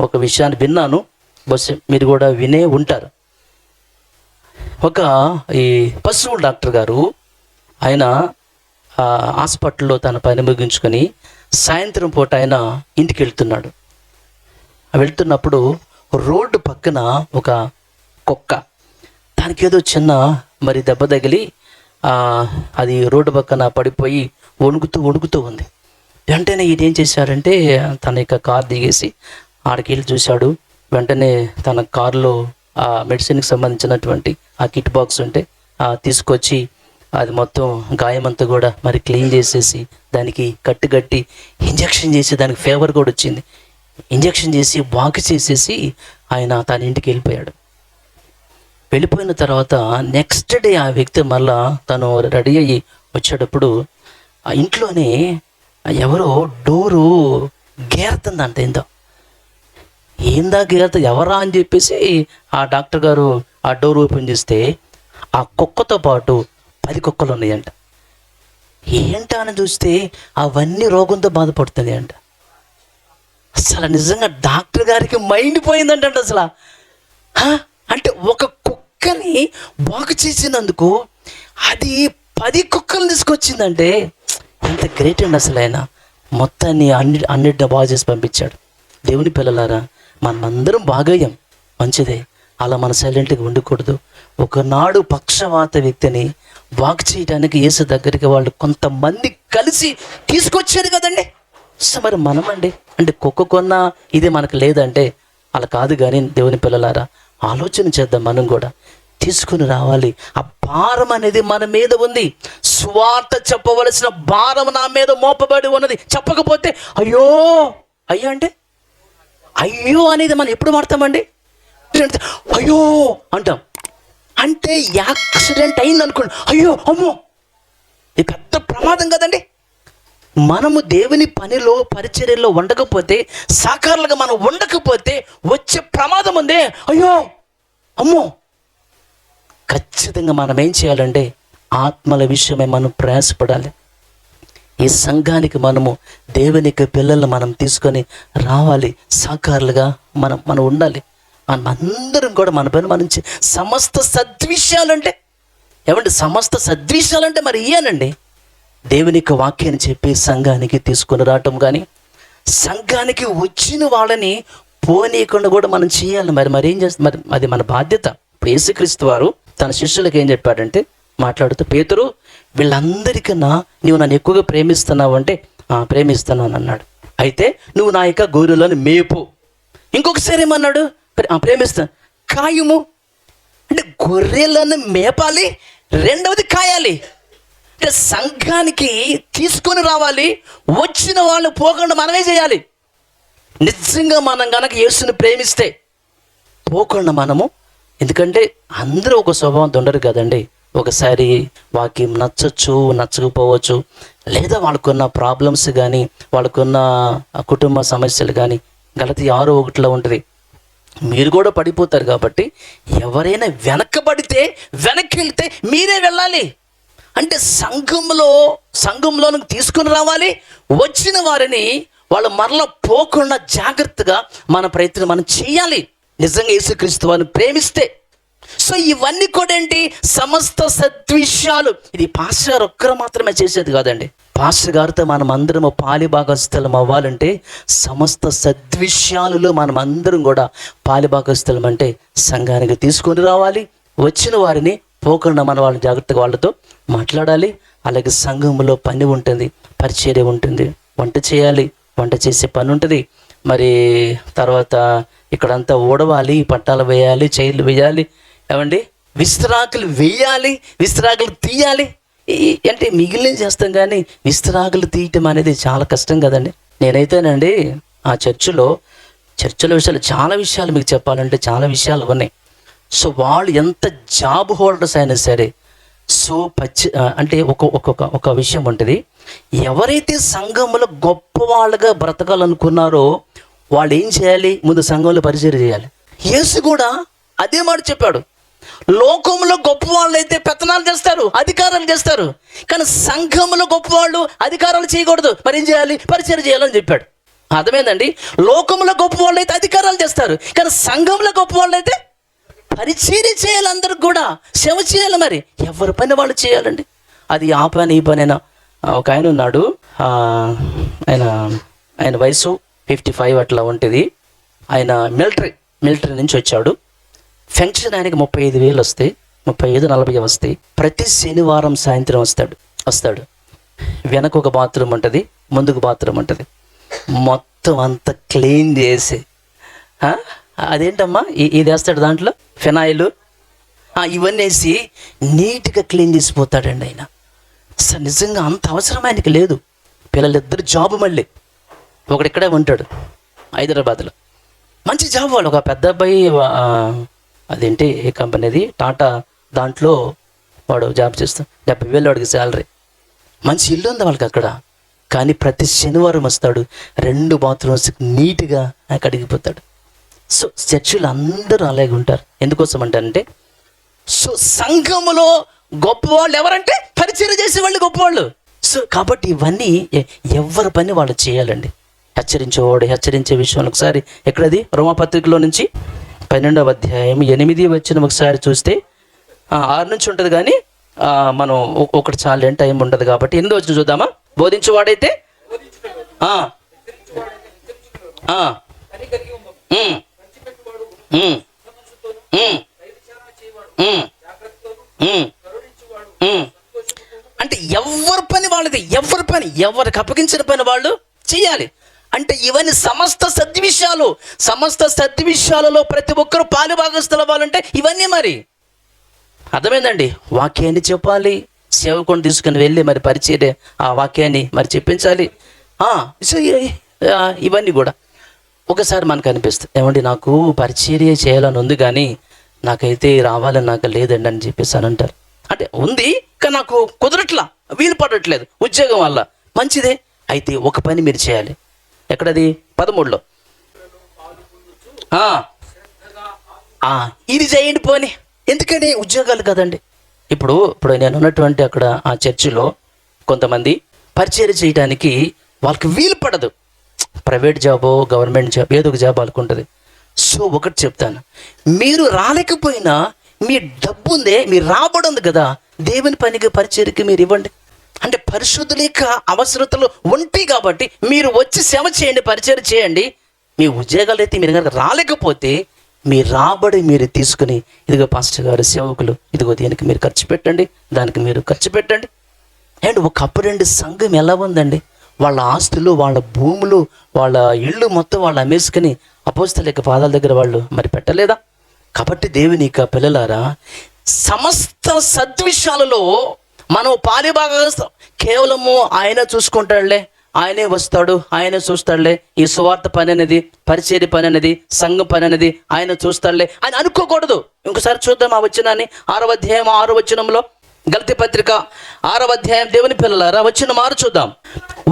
Speaker 1: ఒక విషయాన్ని విన్నాను, బస్ మీరు కూడా వినే ఉంటారు. ఈ పశువుల డాక్టర్ గారు ఆయన హాస్పిటల్లో తన పని ముగించుకొని సాయంత్రం పూట ఆయన ఇంటికి వెళ్తున్నప్పుడు రోడ్డు పక్కన ఒక కుక్క, దానికి ఏదో చిన్న మరి దెబ్బ తగిలి అది రోడ్డు పక్కన పడిపోయి వణుకుతూ ఉంది. వెంటనే ఇదేం చేశారంటే తన యొక్క కార్ దిగేసి ఆడికి వెళ్ళి చూశాడు. వెంటనే తన కారులో ఆ మెడిసిన్కి సంబంధించినటువంటి ఆ కిట్ బాక్స్ ఉంటే తీసుకొచ్చి అది మొత్తం గాయమంతా కూడా మరి క్లీన్ చేసేసి దానికి కట్టి ఇంజెక్షన్ చేసి దానికి ఫీవర్ కూడా వచ్చింది. ఇంజెక్షన్ చేసి వాక్ చేసేసి ఆయన తన ఇంటికి వెళ్ళిపోయిన తర్వాత నెక్స్ట్ డే ఆ వ్యక్తి మళ్ళా తను రెడీ అయ్యి వచ్చేటప్పుడు ఆ ఇంట్లోనే ఎవరో డోరు గేరుతుందంట. ఏందా గేరత ఎవరా అని చెప్పేసి ఆ డాక్టర్ గారు ఆ డోర్ ఓపెన్ చేస్తే ఆ కుక్కతో పాటు 10 కుక్కలు ఉన్నాయంట. ఏంటా అని చూస్తే అవన్నీ రోగంతో బాధపడుతుంది అంట. అసలు నిజంగా డాక్టర్ గారికి మైండ్ పోయిందంట. అసలు అంటే ఒక కుక్కని బాగు చేసినందుకు అది 10 కుక్కలు తీసుకొచ్చిందంటే ఎంత గ్రేట్ అండి. అసలు ఆయన మొత్తాన్ని అన్నిటిని బాగు చేసి పంపించాడు. దేవుని పిల్లలారా, మనందరం బాగయ్యాం, మంచిదే. అలా మన సైలెంట్గా ఉండకూడదు. ఒకనాడు పక్షవాత వ్యక్తిని బాగు చేయడానికి యేసు దగ్గరికి వాళ్ళు కొంతమంది కలిసి తీసుకొచ్చారు కదండి. సో మరి మనమండి అంటే కుక్క కొన్న ఇది మనకు లేదంటే అలా కాదు. కానీ దేవుని పిల్లలారా, ఆలోచన చేద్దాం. మనం కూడా తీసుకుని రావాలి. ఆ భారం అనేది మన మీద ఉంది. స్వార్థ చెప్పవలసిన భారం నా మీద మోపబడి ఉన్నది. చెప్పకపోతే అయ్యో అంటే అయ్యో అనేది మనం ఎప్పుడు వాడతామండి? అయ్యో అంటాం. అంటే యాక్సిడెంట్ అయింది అనుకోండి, అయ్యో అమ్మో, ఇది పెద్ద ప్రమాదం కదండి. మనము దేవుని పనిలో పరిచర్యలో ఉండకపోతే, సాకారులుగా మనం ఉండకపోతే వచ్చే ప్రమాదం ఉంది. అయ్యో అమ్మో. ఖచ్చితంగా మనం ఏం చేయాలంటే ఆత్మల విషయమై మనం ప్రయాసపడాలి. ఈ సంఘానికి మనము దేవునికి పిల్లలను మనం తీసుకొని రావాలి. సాకారులుగా మనం ఉండాలి. మనం అందరం కూడా మన పని మనం సమస్త సద్విషయాలంటే ఏమంటే సమస్త సద్విషయాలంటే మరి ఇయ్యానండి. దేవునికి వాక్యాన్ని చెప్పి సంఘానికి తీసుకొని రావటం, కానీ సంఘానికి వచ్చిన వాళ్ళని పోనీయకుండా కూడా మనం చేయాలి. మరి ఏం చేస్తాం? మరి అది మన బాధ్యత. ఇప్పుడు యేసుక్రీస్తు వారు తన శిష్యులకు ఏం చెప్పాడంటే, మాట్లాడుతూ, పేతురు, వీళ్ళందరికన్నా నీవు నన్ను ఎక్కువగా ప్రేమిస్తున్నావు అంటే ప్రేమిస్తున్నాను అన్నాడు. అయితే నువ్వు నా యొక్క గొర్రెలను మేపు. ఇంకొకసారి ఏమన్నాడు? ప్రేమిస్తాను, కాయుము. అంటే గొర్రెలను మేపాలి, రెండవది కాయాలి. అంటే సంఘానికి తీసుకొని రావాలి, వచ్చిన వాళ్ళు పోకుండా మనమే చేయాలి. నిజంగా మనం కనుక యేసుని ప్రేమిస్తే పోకుండా మనము, ఎందుకంటే అందరూ ఒక స్వభావం ఉండరు కదండి. ఒకసారి వాక్యం నచ్చచ్చు, నచ్చకపోవచ్చు, లేదా వాళ్ళకున్న ప్రాబ్లమ్స్ కానీ వాళ్ళకున్న కుటుంబ సమస్యలు కానీ. గలతీ 6:1 ఉంటుంది, మీరు కూడా పడిపోతారు. కాబట్టి ఎవరైనా వెనక్కి వెళ్తే మీరే వెళ్ళాలి. అంటే సంఘంలోనికి తీసుకుని రావాలి. వచ్చిన వారిని వాళ్ళు మరలా పోకుండా జాగ్రత్తగా మన ప్రయత్నం మనం చేయాలి, నిజంగా యేసుక్రీస్తు వారిని ప్రేమిస్తే. సో ఇవన్నీ కూడా ఏంటి? సమస్త సద్విషయాలు. ఇది పాస్టర్ గారు ఒక్కరు మాత్రమే చేసేది కాదండి. పాస్టర్ గారితో మనం అందరము పాలిభాగస్థలం అవ్వాలంటే సమస్త సద్విషయాలలో మనం అందరం కూడా పాలిభాగస్థలం అంటే సంఘానికి తీసుకొని రావాలి. వచ్చిన వారిని పోకుండా మన వాళ్ళని జాగ్రత్తగా వాళ్ళతో మాట్లాడాలి. అలాగే సంఘంలో పని ఉంటుంది, పరిచర్య ఉంటుంది, వంట చేయాలి, వంట చేసే పని ఉంటుంది. మరి తర్వాత ఇక్కడంతా ఊడవాలి, పట్టాలు వేయాలి, చైర్లు వేయాలి, ఏమండి విస్తరాకులు వేయాలి, విస్తరాకులు తీయాలి. అంటే మిగిలిన చేస్తాం, కానీ విస్తరాకులు తీయటం అనేది చాలా కష్టం కదండి. నేనైతేనండి ఆ చర్చిలో విషయాలు చాలా విషయాలు మీకు చెప్పాలంటే చాలా విషయాలు ఉన్నాయి. సో వాళ్ళు ఎంత జాబ్ హోల్డర్స్ అయినా సరే, సో అంటే ఒక విషయం ఉంటుంది. ఎవరైతే సంఘంలో గొప్ప వాళ్ళగా బ్రతకాలనుకున్నారో వాళ్ళు ఏం చేయాలి? ముందు సంఘంలో పరిచయం చేయాలి. యేసు కూడా అదే మాట చెప్పాడు. లోకంలో గొప్ప వాళ్ళు అయితే పెత్తనాలు చేస్తారు, అధికారాలు చేస్తారు. కానీ సంఘంలో గొప్ప వాళ్ళు అధికారాలు చేయకూడదు, మరి ఏం చేయాలి? పరిచయం చేయాలని చెప్పాడు. అర్థమైందండి? లోకంలో గొప్ప వాళ్ళు అయితే అధికారాలు చేస్తారు, కానీ సంఘంలో గొప్ప వాళ్ళు అయితే పరిచయం చేయాలి. అందరికి కూడా సేవ చేయాలి. మరి ఎవరి పని వాళ్ళు చేయాలండి. అది ఆ పని ఈ పని అయినా. ఒక ఆయన ఉన్నాడు, ఆయన వయసు 55 అట్లా ఉంటుంది. ఆయన మిలిటరీ నుంచి వచ్చాడు. పెన్షన్ ఆయనకి 35,000 వస్తాయి, 35-40 వస్తాయి. ప్రతి శనివారం సాయంత్రం వస్తాడు. వెనక ఒక బాత్రూమ్ ఉంటుంది, ముందుకు బాత్రూమ్ ఉంటుంది. మొత్తం అంతా క్లీన్ చేసి, అదేంటమ్మా ఇది వేస్తాడు, దాంట్లో ఫినాయిల్ ఇవన్నీ వేసి నీట్గా క్లీన్ చేసిపోతాడండి ఆయన. అసలు నిజంగా అంత అవసరం ఆయనకి లేదు. పిల్లలిద్దరు జాబు, మళ్ళీ ఒకడు ఇక్కడే ఉంటాడు హైదరాబాద్లో, మంచి జాబ్. వాళ్ళు ఒక పెద్ద అబ్బాయి, అదేంటి ఏ కంపెనీది, టాటా, దాంట్లో వాడు జాబ్ చేస్తాడు. 70,000 వాడికి శాలరీ, మంచి ఇల్లు ఉంది వాళ్ళకి అక్కడ. కానీ ప్రతి శనివారం వస్తాడు, 2 బాత్రూమ్స్ నీట్గా కడిగిపోతాడు. సో చర్చిలు అందరూ అలాగే ఉంటారు. ఎందుకోసం అంటారంటే, సో సంఘములో గొప్పవాళ్ళు ఎవరంటే పరిచయం చేసేవాళ్ళు గొప్పవాళ్ళు. సో కాబట్టి ఇవన్నీ ఎవరి పని వాళ్ళు చేయాలండి. హెచ్చరించేవాడు హెచ్చరించే విషయంలో ఒకసారి ఎక్కడది, రోమాపత్రికలో నుంచి 12వ అధ్యాయం 8 వచ్చిన ఒకసారి చూస్తే 6 నుంచి ఉంటుంది. కానీ మనం ఒకటి చాలు, ఏం టైం ఉండదు కాబట్టి 8 వచ్చిన చూద్దామా. బోధించేవాడైతే అంటే ఎవరి పని వాళ్ళది, ఎవరికి అప్పగించిన పని వాళ్ళు చేయాలి. అంటే ఇవన్నీ సమస్త సద్విషయాలలో ప్రతి ఒక్కరు పాలుభాగస్తులు అవ్వాలంటే ఇవన్నీ మరి అర్థమైందండి. వాక్యాన్ని చెప్పాలి, సేవకుని తీసుకుని వెళ్ళి మరి పరిచర్య ఆ వాక్యాన్ని మరి చెప్పించాలి. సో ఇవన్నీ కూడా ఒకసారి మనకు అనిపిస్తుంది, ఏమండి నాకు పరిచర్య చేయాలని ఉంది కానీ నాకైతే రావాలని నాకు లేదండి అని చెప్పేసి అని అంటారు. అంటే ఉంది కానీ నాకు కుదరట్లా, వీలు పడట్లేదు ఉద్యోగం వల్ల. మంచిదే, అయితే ఒక పని మీరు చేయాలి. ఎక్కడది? 13లో ఇది చేయండి పోని. ఎందుకంటే ఉద్యోగాలు కదండి. ఇప్పుడు నేను ఉన్నటువంటి అక్కడ ఆ చర్చిలో కొంతమంది పరిచయం చేయడానికి వాళ్ళకి వీలు పడదు. ప్రైవేట్ జాబో గవర్నమెంట్ జాబ్ ఏదో ఒక జాబ్ వాళ్ళకు ఉంటుంది. సో ఒకటి చెప్తాను, మీరు రాలేకపోయినా మీ డబ్బు ఉందే, మీరు రాబడి ఉంది కదా, దేవుని పనికి పరిచర్యకి మీరు ఇవ్వండి. అంటే పరిశుద్ధుల యొక్క అవసరతలు ఉంటాయి కాబట్టి మీరు వచ్చి సేవ చేయండి, పరిచయం చేయండి. మీ ఉద్యోగాలు అయితే మీరు కనుక రాలేకపోతే మీ రాబడి మీరు తీసుకుని, ఇదిగో పాస్టర్ గారు సేవకులు, ఇదిగో దీనికి మీరు ఖర్చు పెట్టండి, దానికి మీరు ఖర్చు పెట్టండి. అండ్ ఒకప్పుడండి సంఘం ఎలా ఉందండి, వాళ్ళ ఆస్తులు, వాళ్ళ భూములు, వాళ్ళ ఇళ్ళు మొత్తం వాళ్ళు అమ్మేసుకుని అపోస్తలుల యొక్క పాదాల దగ్గర వాళ్ళు మరి పెట్టలేదా? కాబట్టి దేవుని యొక్క పిల్లలారా, సమస్త సద్విషయాలలో మనం పాలిభాగం కేవలము ఆయన చూసుకుంటాడులే, ఆయనే వస్తాడు, ఆయనే చూస్తాడులే, ఈ సువార్త పని అనేది, పరిచర్య పని అనేది, సంఘం పని అనేది ఆయన చూస్తాడులే అని అనుకోకూడదు. ఇంకోసారి చూద్దాం ఆ వచనాన్ని. 6వ అధ్యాయం 6వ వచనంలో, గలతీ పత్రిక 6వ అధ్యాయం, దేవుని పిల్లలారా వచ్చిన మారు చూద్దాం.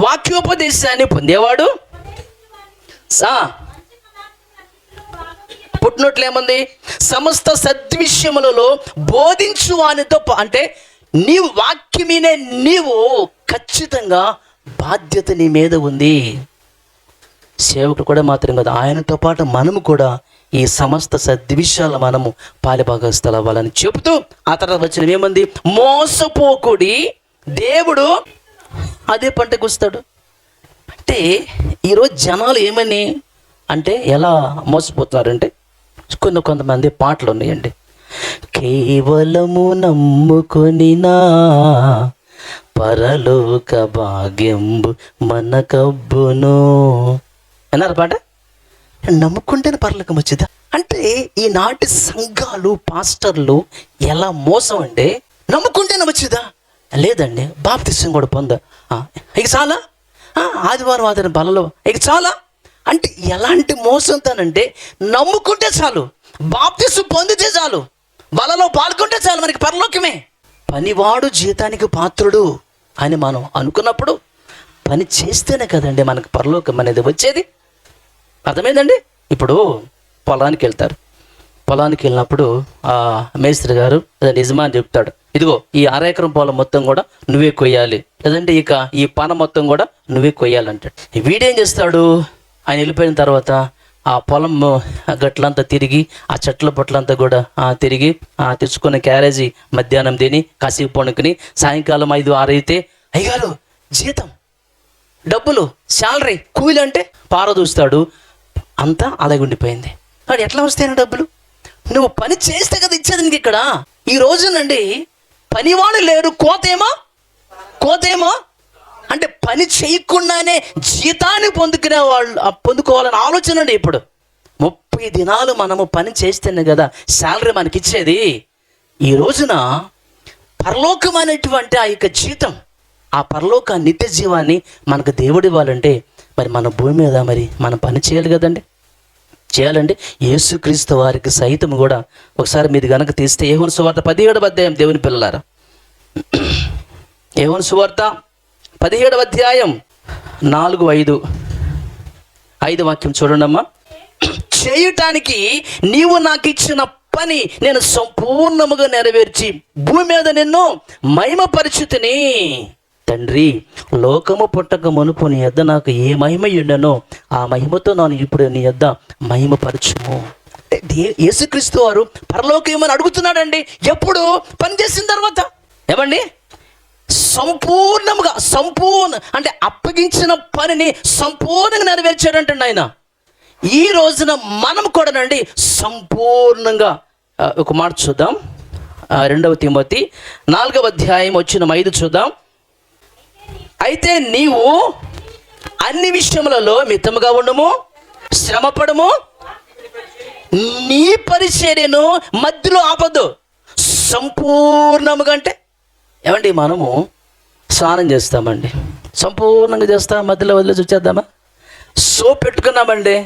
Speaker 1: వాక్యోపదేశాన్ని పొందేవాడు పుట్టినట్లు ఏముంది, సమస్త సద్విషయములలో బోధించు వానితో, అంటే నీవు వాక్యమీనే నీవు ఖచ్చితంగా బాధ్యత నీ మీద ఉంది. సేవకుడు కూడా మాత్రం కదా, ఆయనతో పాటు మనము కూడా ఈ సమస్త సద్విషయాలు మనము పాలిభాగస్తులు అవ్వాలని చెబుతూ ఆ తర్వాత వచ్చిన ఏముంది, మోసపోకుడి, దేవుడు అదే పంటకు వస్తాడు. అంటే ఈరోజు జనాలు ఏమని అంటే ఎలా మోసపోతున్నారంటే, కొంతమంది పాటలు ఉన్నాయండి, కేవలము నమ్ముకొనినా పరలోక భాగ్యంబు మనకబ్బును అన్నారు పాట. నమ్ముకుంటేనే పరలోకం వచ్చిందా? అంటే ఈనాటి సంఘాలు, పాస్టర్లు ఎలా మోసం అంటే, నమ్ముకుంటేనే వచ్చిందా? లేదండి, బాప్తిసం కూడా ఇక చాలా, ఆదివారం బలలో ఇక చాలా. అంటే ఎలాంటి మోసంతానంటే, నమ్ముకుంటే చాలు, బాప్తిసం పొందితే చాలు, బలలో పాల్గొంటే చాలు, మనకి పరలోకమే. పనివాడు జీతానికి పాత్రుడు అని మనం అనుకున్నప్పుడు పని చేస్తేనే కదండి మనకు పరలోకం అనేది వచ్చేది. అర్థమైందండి? ఇప్పుడు పొలానికి వెళ్తారు, పొలానికి వెళ్ళినప్పుడు ఆ మేస్త్రి గారు అదే నిజమా అని చెప్తాడు, ఇదిగో ఈ 1/2 ఎకరం పొలం మొత్తం కూడా నువ్వే కొయ్యాలి, లేదంటే ఇక ఈ పన మొత్తం కూడా నువ్వే కొయ్యాలంటాడు. వీడేం చేస్తాడు, ఆయన వెళ్ళిపోయిన తర్వాత ఆ పొలం గట్లంతా తిరిగి ఆ చెట్ల పొట్లంతా కూడా తిరిగి తెచ్చుకున్న క్యారేజీ మధ్యాహ్నం తిని కాసేపు పండుకుని సాయంకాలం 5, 6 అయితే అయ్యగారు జీతం, డబ్బులు, శాలరీ, కూలి అంటే పారదూస్తాడు. అంతా అలాగే ఉండిపోయింది. వాడు ఎట్లా వస్తాయన్న డబ్బులు? నువ్వు పని చేస్తే కదా ఇచ్చేది నీకు. ఇక్కడ ఈ రోజునండి పనివాడు లేరు, కోతేమో అంటే పని చేయకుండానే జీతాన్ని పొందుకోవాలని ఆలోచన అండి. ఇప్పుడు 30 దినాలు మనము పని చేస్తేనే కదా శాలరీ మనకి ఇచ్చేది. ఈ రోజున పరలోకమైనటువంటి ఆ యొక్క జీతం, ఆ పరలోక నిత్య జీవాన్ని మనకు దేవుడు ఇవ్వాలంటే మరి మన భూమి మీద మరి మనం పని చేయాలి కదండి, చేయాలండి. యేసుక్రీస్తు వారికి సైతం కూడా ఒకసారి మీరు కనుక తీస్తే యోహాను సువార్త 17వ అధ్యాయం, దేవుని పిల్లలారా, యోహాను సువార్త 17వ అధ్యాయం 4, 5 వాక్యం చూడండమ్మా. చేయటానికి నీవు నాకు ఇచ్చిన పని నేను సంపూర్ణముగా నెరవేర్చి భూమి మీద నిన్ను మహిమపరిచితిని. తండ్రి, లోకము పుట్టక మునుపు నీ యొద్ద నాకు ఏ మహిమ ఉండనో ఆ మహిమతో నన్ను ఇప్పుడు నీ యొద్ద మహిమపరచుము. యేసుక్రీస్తు వారు పరలోకం ఏమని అడుగుతున్నాడండి. ఎప్పుడు పని చేసిన తర్వాత ఏమండి సంపూర్ణంగా అంటే అప్పగించిన పనిని సంపూర్ణంగా నెరవేర్చాడంటండి ఆయన. ఈ రోజున మనం కూడానండి సంపూర్ణంగా ఒక మాట చూద్దాం. 2వ తిమోతి 4వ అధ్యాయం 5 చూద్దాం. అయితే నీవు అన్ని విషయములలో మితముగా ఉండము, శ్రమపడము, నీ పరిచర్యను మధ్యలో ఆపద్దు. సంపూర్ణముగా అంటే ఏమండి, మనము స్నానం చేస్తామండి, సంపూర్ణంగా చేస్తాం, మధ్యలో వదిలేసి వచ్చేద్దామా? సోప్ పెట్టుకున్నామండి,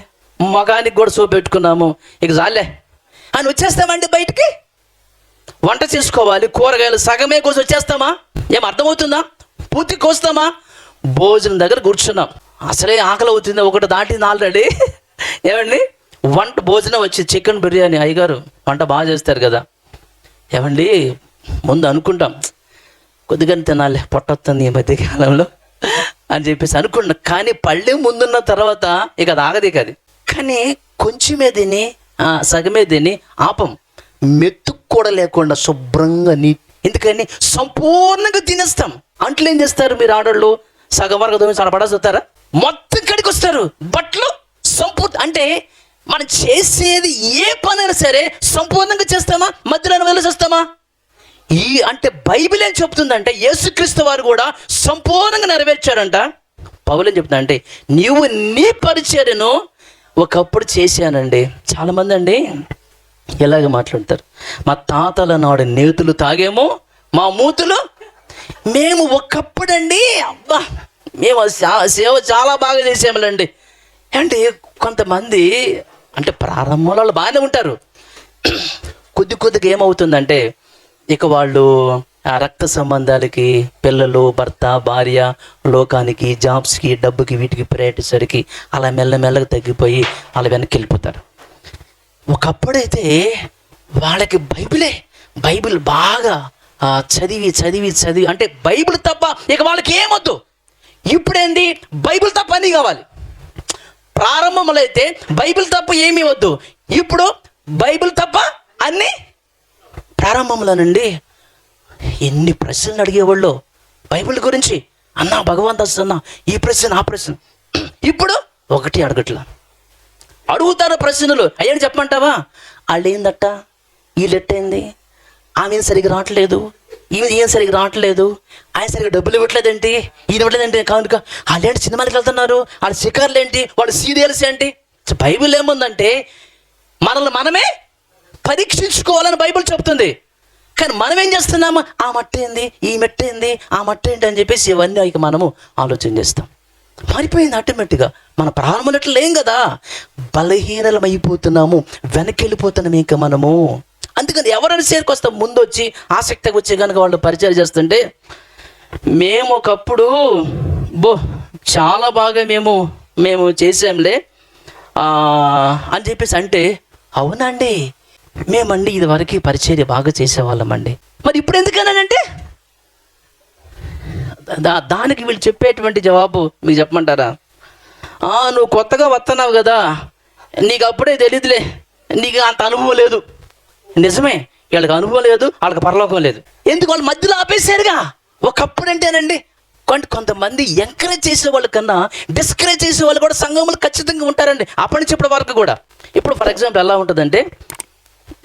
Speaker 1: మగానికి కూడా సోప్ పెట్టుకున్నాము, ఇక చాలే అని వచ్చేస్తామండి బయటికి. వంట చేసుకోవాలి, కూరగాయలు సగమే కోసి వచ్చేస్తామా? ఏం అర్థమవుతుందా? పూర్తి కోస్తామా? భోజనం దగ్గర కూర్చున్నాం, అసలే ఆకలి అవుతుంది, 1 దాటింది ఆల్రెడీ. ఏమండి భోజనం వచ్చి చికెన్ బిర్యానీ, అయ్యగారు వంట బాగా చేస్తారు కదా, ఏమండి ముందు అనుకుంటాం కొద్దిగా తినాలి, పొట్టొస్తుంది ఈ మధ్యకాలంలో అని చెప్పేసి అనుకున్నాం. కానీ పళ్ళే ముందున్న తర్వాత ఇక అది ఆగది కాదు. కానీ కొంచెమే తిని సగమే తిని ఆపం, మెతుకు కూడా లేకుండా శుభ్రంగా ఎందుకని సంపూర్ణంగా తినేస్తాం. అంట్లు ఏం చేస్తారు మీరు ఆడవాళ్ళు? సగం వరకు దోమి చాలా పడేస్తారా, మొత్తం కడికి వస్తారు. బట్టలు అంటే మనం చేసేది ఏ పనైనా సరే సంపూర్ణంగా చేస్తామా, మధ్యలో వదిలేసి వస్తామా? అంటే బైబిల్ ఏం చెప్తుందంటే యేసుక్రీస్తు వారు కూడా సంపూర్ణంగా నెరవేర్చారంట. పౌలు ఏం చెప్తున్నా అంటే నీవు నీ పరిచర్యను ఒకప్పుడు చేశానండి. చాలామంది అండి ఎలాగ మాట్లాడతారు, మా తాతల నాడు నేతులు తాగేమో, మా మూతులు మేము ఒకప్పుడండి అబ్బా మేము సేవ చాలా బాగా చేసాములండి. అంటే కొంతమంది అంటే ప్రారంభంలో బాగానే ఉంటారు, కొద్దిగా ఏమవుతుందంటే ఇక వాళ్ళు రక్త సంబంధాలకి, పిల్లలు, భర్త, భార్య, లోకానికి, జాబ్స్కి, డబ్బుకి, వీటికి ప్రయాటిసరికి అలా మెల్లమెల్లగా తగ్గిపోయి అలా వెనక్కి వెళ్ళిపోతారు. ఒకప్పుడైతే వాళ్ళకి బైబిల్ బాగా చదివి అంటే బైబిల్ తప్ప ఇక వాళ్ళకి ఏమొద్దు. ఇప్పుడేంది బైబిల్ తప్ప అన్నీ కావాలి. ప్రారంభంలో అయితే బైబిల్ తప్ప ఏమీ వద్దు, ఇప్పుడు బైబిల్ తప్ప అన్నీ. ప్రారంభంలోనండి ఎన్ని ప్రశ్నలు అడిగేవాళ్ళు బైబిల్ గురించి, అన్నా భగవంతు అన్నా ఈ ప్రశ్న ఆ ప్రశ్న. ఇప్పుడు ఒకటి అడుగుతారు ప్రశ్నలు. అయ్యని చెప్పమంటావా? వాళ్ళు ఏందట, వీళ్ళు ఎట్టయింది, ఆమె సరిగ్గా రావట్లేదు, ఈయన సరిగ్గా రావట్లేదు, ఆయన సరిగ్గా డబ్బులు ఇవ్వట్లేదేంటి, ఈయన ఇవ్వట్లేదేంటి, కనుక వాళ్ళు ఏంటి సినిమాలకు వెళ్తున్నారు, వాళ్ళ షికార్లు ఏంటి, వాళ్ళ సీరియల్స్ ఏంటి. బైబిల్ ఏముందంటే మనల్ని మనమే పరీక్షించుకోవాలని బైబిల్ చెప్తుంది. కానీ మనం ఏం చేస్తున్నాము, ఆ మట్ట ఏంది, ఈ మెట్ట ఏంది, ఆ మట్ట ఏంటి అని చెప్పేసి ఇవన్నీ ఇక మనము ఆలోచన చేస్తాం. మారిపోయింది ఆటోమేటిక్గా. మన ప్రారంభంలో ఏం కదా, బలహీనలం అయిపోతున్నాము, వెనక్కి వెళ్ళిపోతున్నాము ఇంకా మనము. అందుకని ఎవరైనా చేరుకొస్తాం, ముందు వచ్చి ఆసక్తిగా వచ్చి కనుక వాళ్ళు పరిచయం చేస్తుంటే, మేము ఒకప్పుడు చాలా బాగా మేము చేసాంలే అని చెప్పేసి అంటే, అవునండి మేమండి ఇది వరకు పరిచర్య బాగా చేసేవాళ్ళమండి. మరి ఇప్పుడు ఎందుకనంటే దానికి వీళ్ళు చెప్పేటువంటి జవాబు మీకు చెప్పమంటారా? నువ్వు కొత్తగా వస్తున్నావు కదా, నీకు అప్పుడే తెలియదులే, నీకు అంత అనుభవం లేదు. నిజమే, వీళ్ళకి అనుభవం లేదు, వాళ్ళకి పరలోకం లేదు. ఎందుకు? వాళ్ళు మధ్యలో ఆపేశారుగా. ఒకప్పుడు అంటేనండి కొంతమంది ఎంకరేజ్ చేసే వాళ్ళ కన్నా డిస్కరేజ్ చేసే వాళ్ళు కూడా సంఘంలో ఖచ్చితంగా ఉంటారండి, అప్పటి నుంచి ఇప్పటి వరకు కూడా. ఇప్పుడు ఫర్ ఎగ్జాంపుల్ ఎలా ఉంటుందంటే,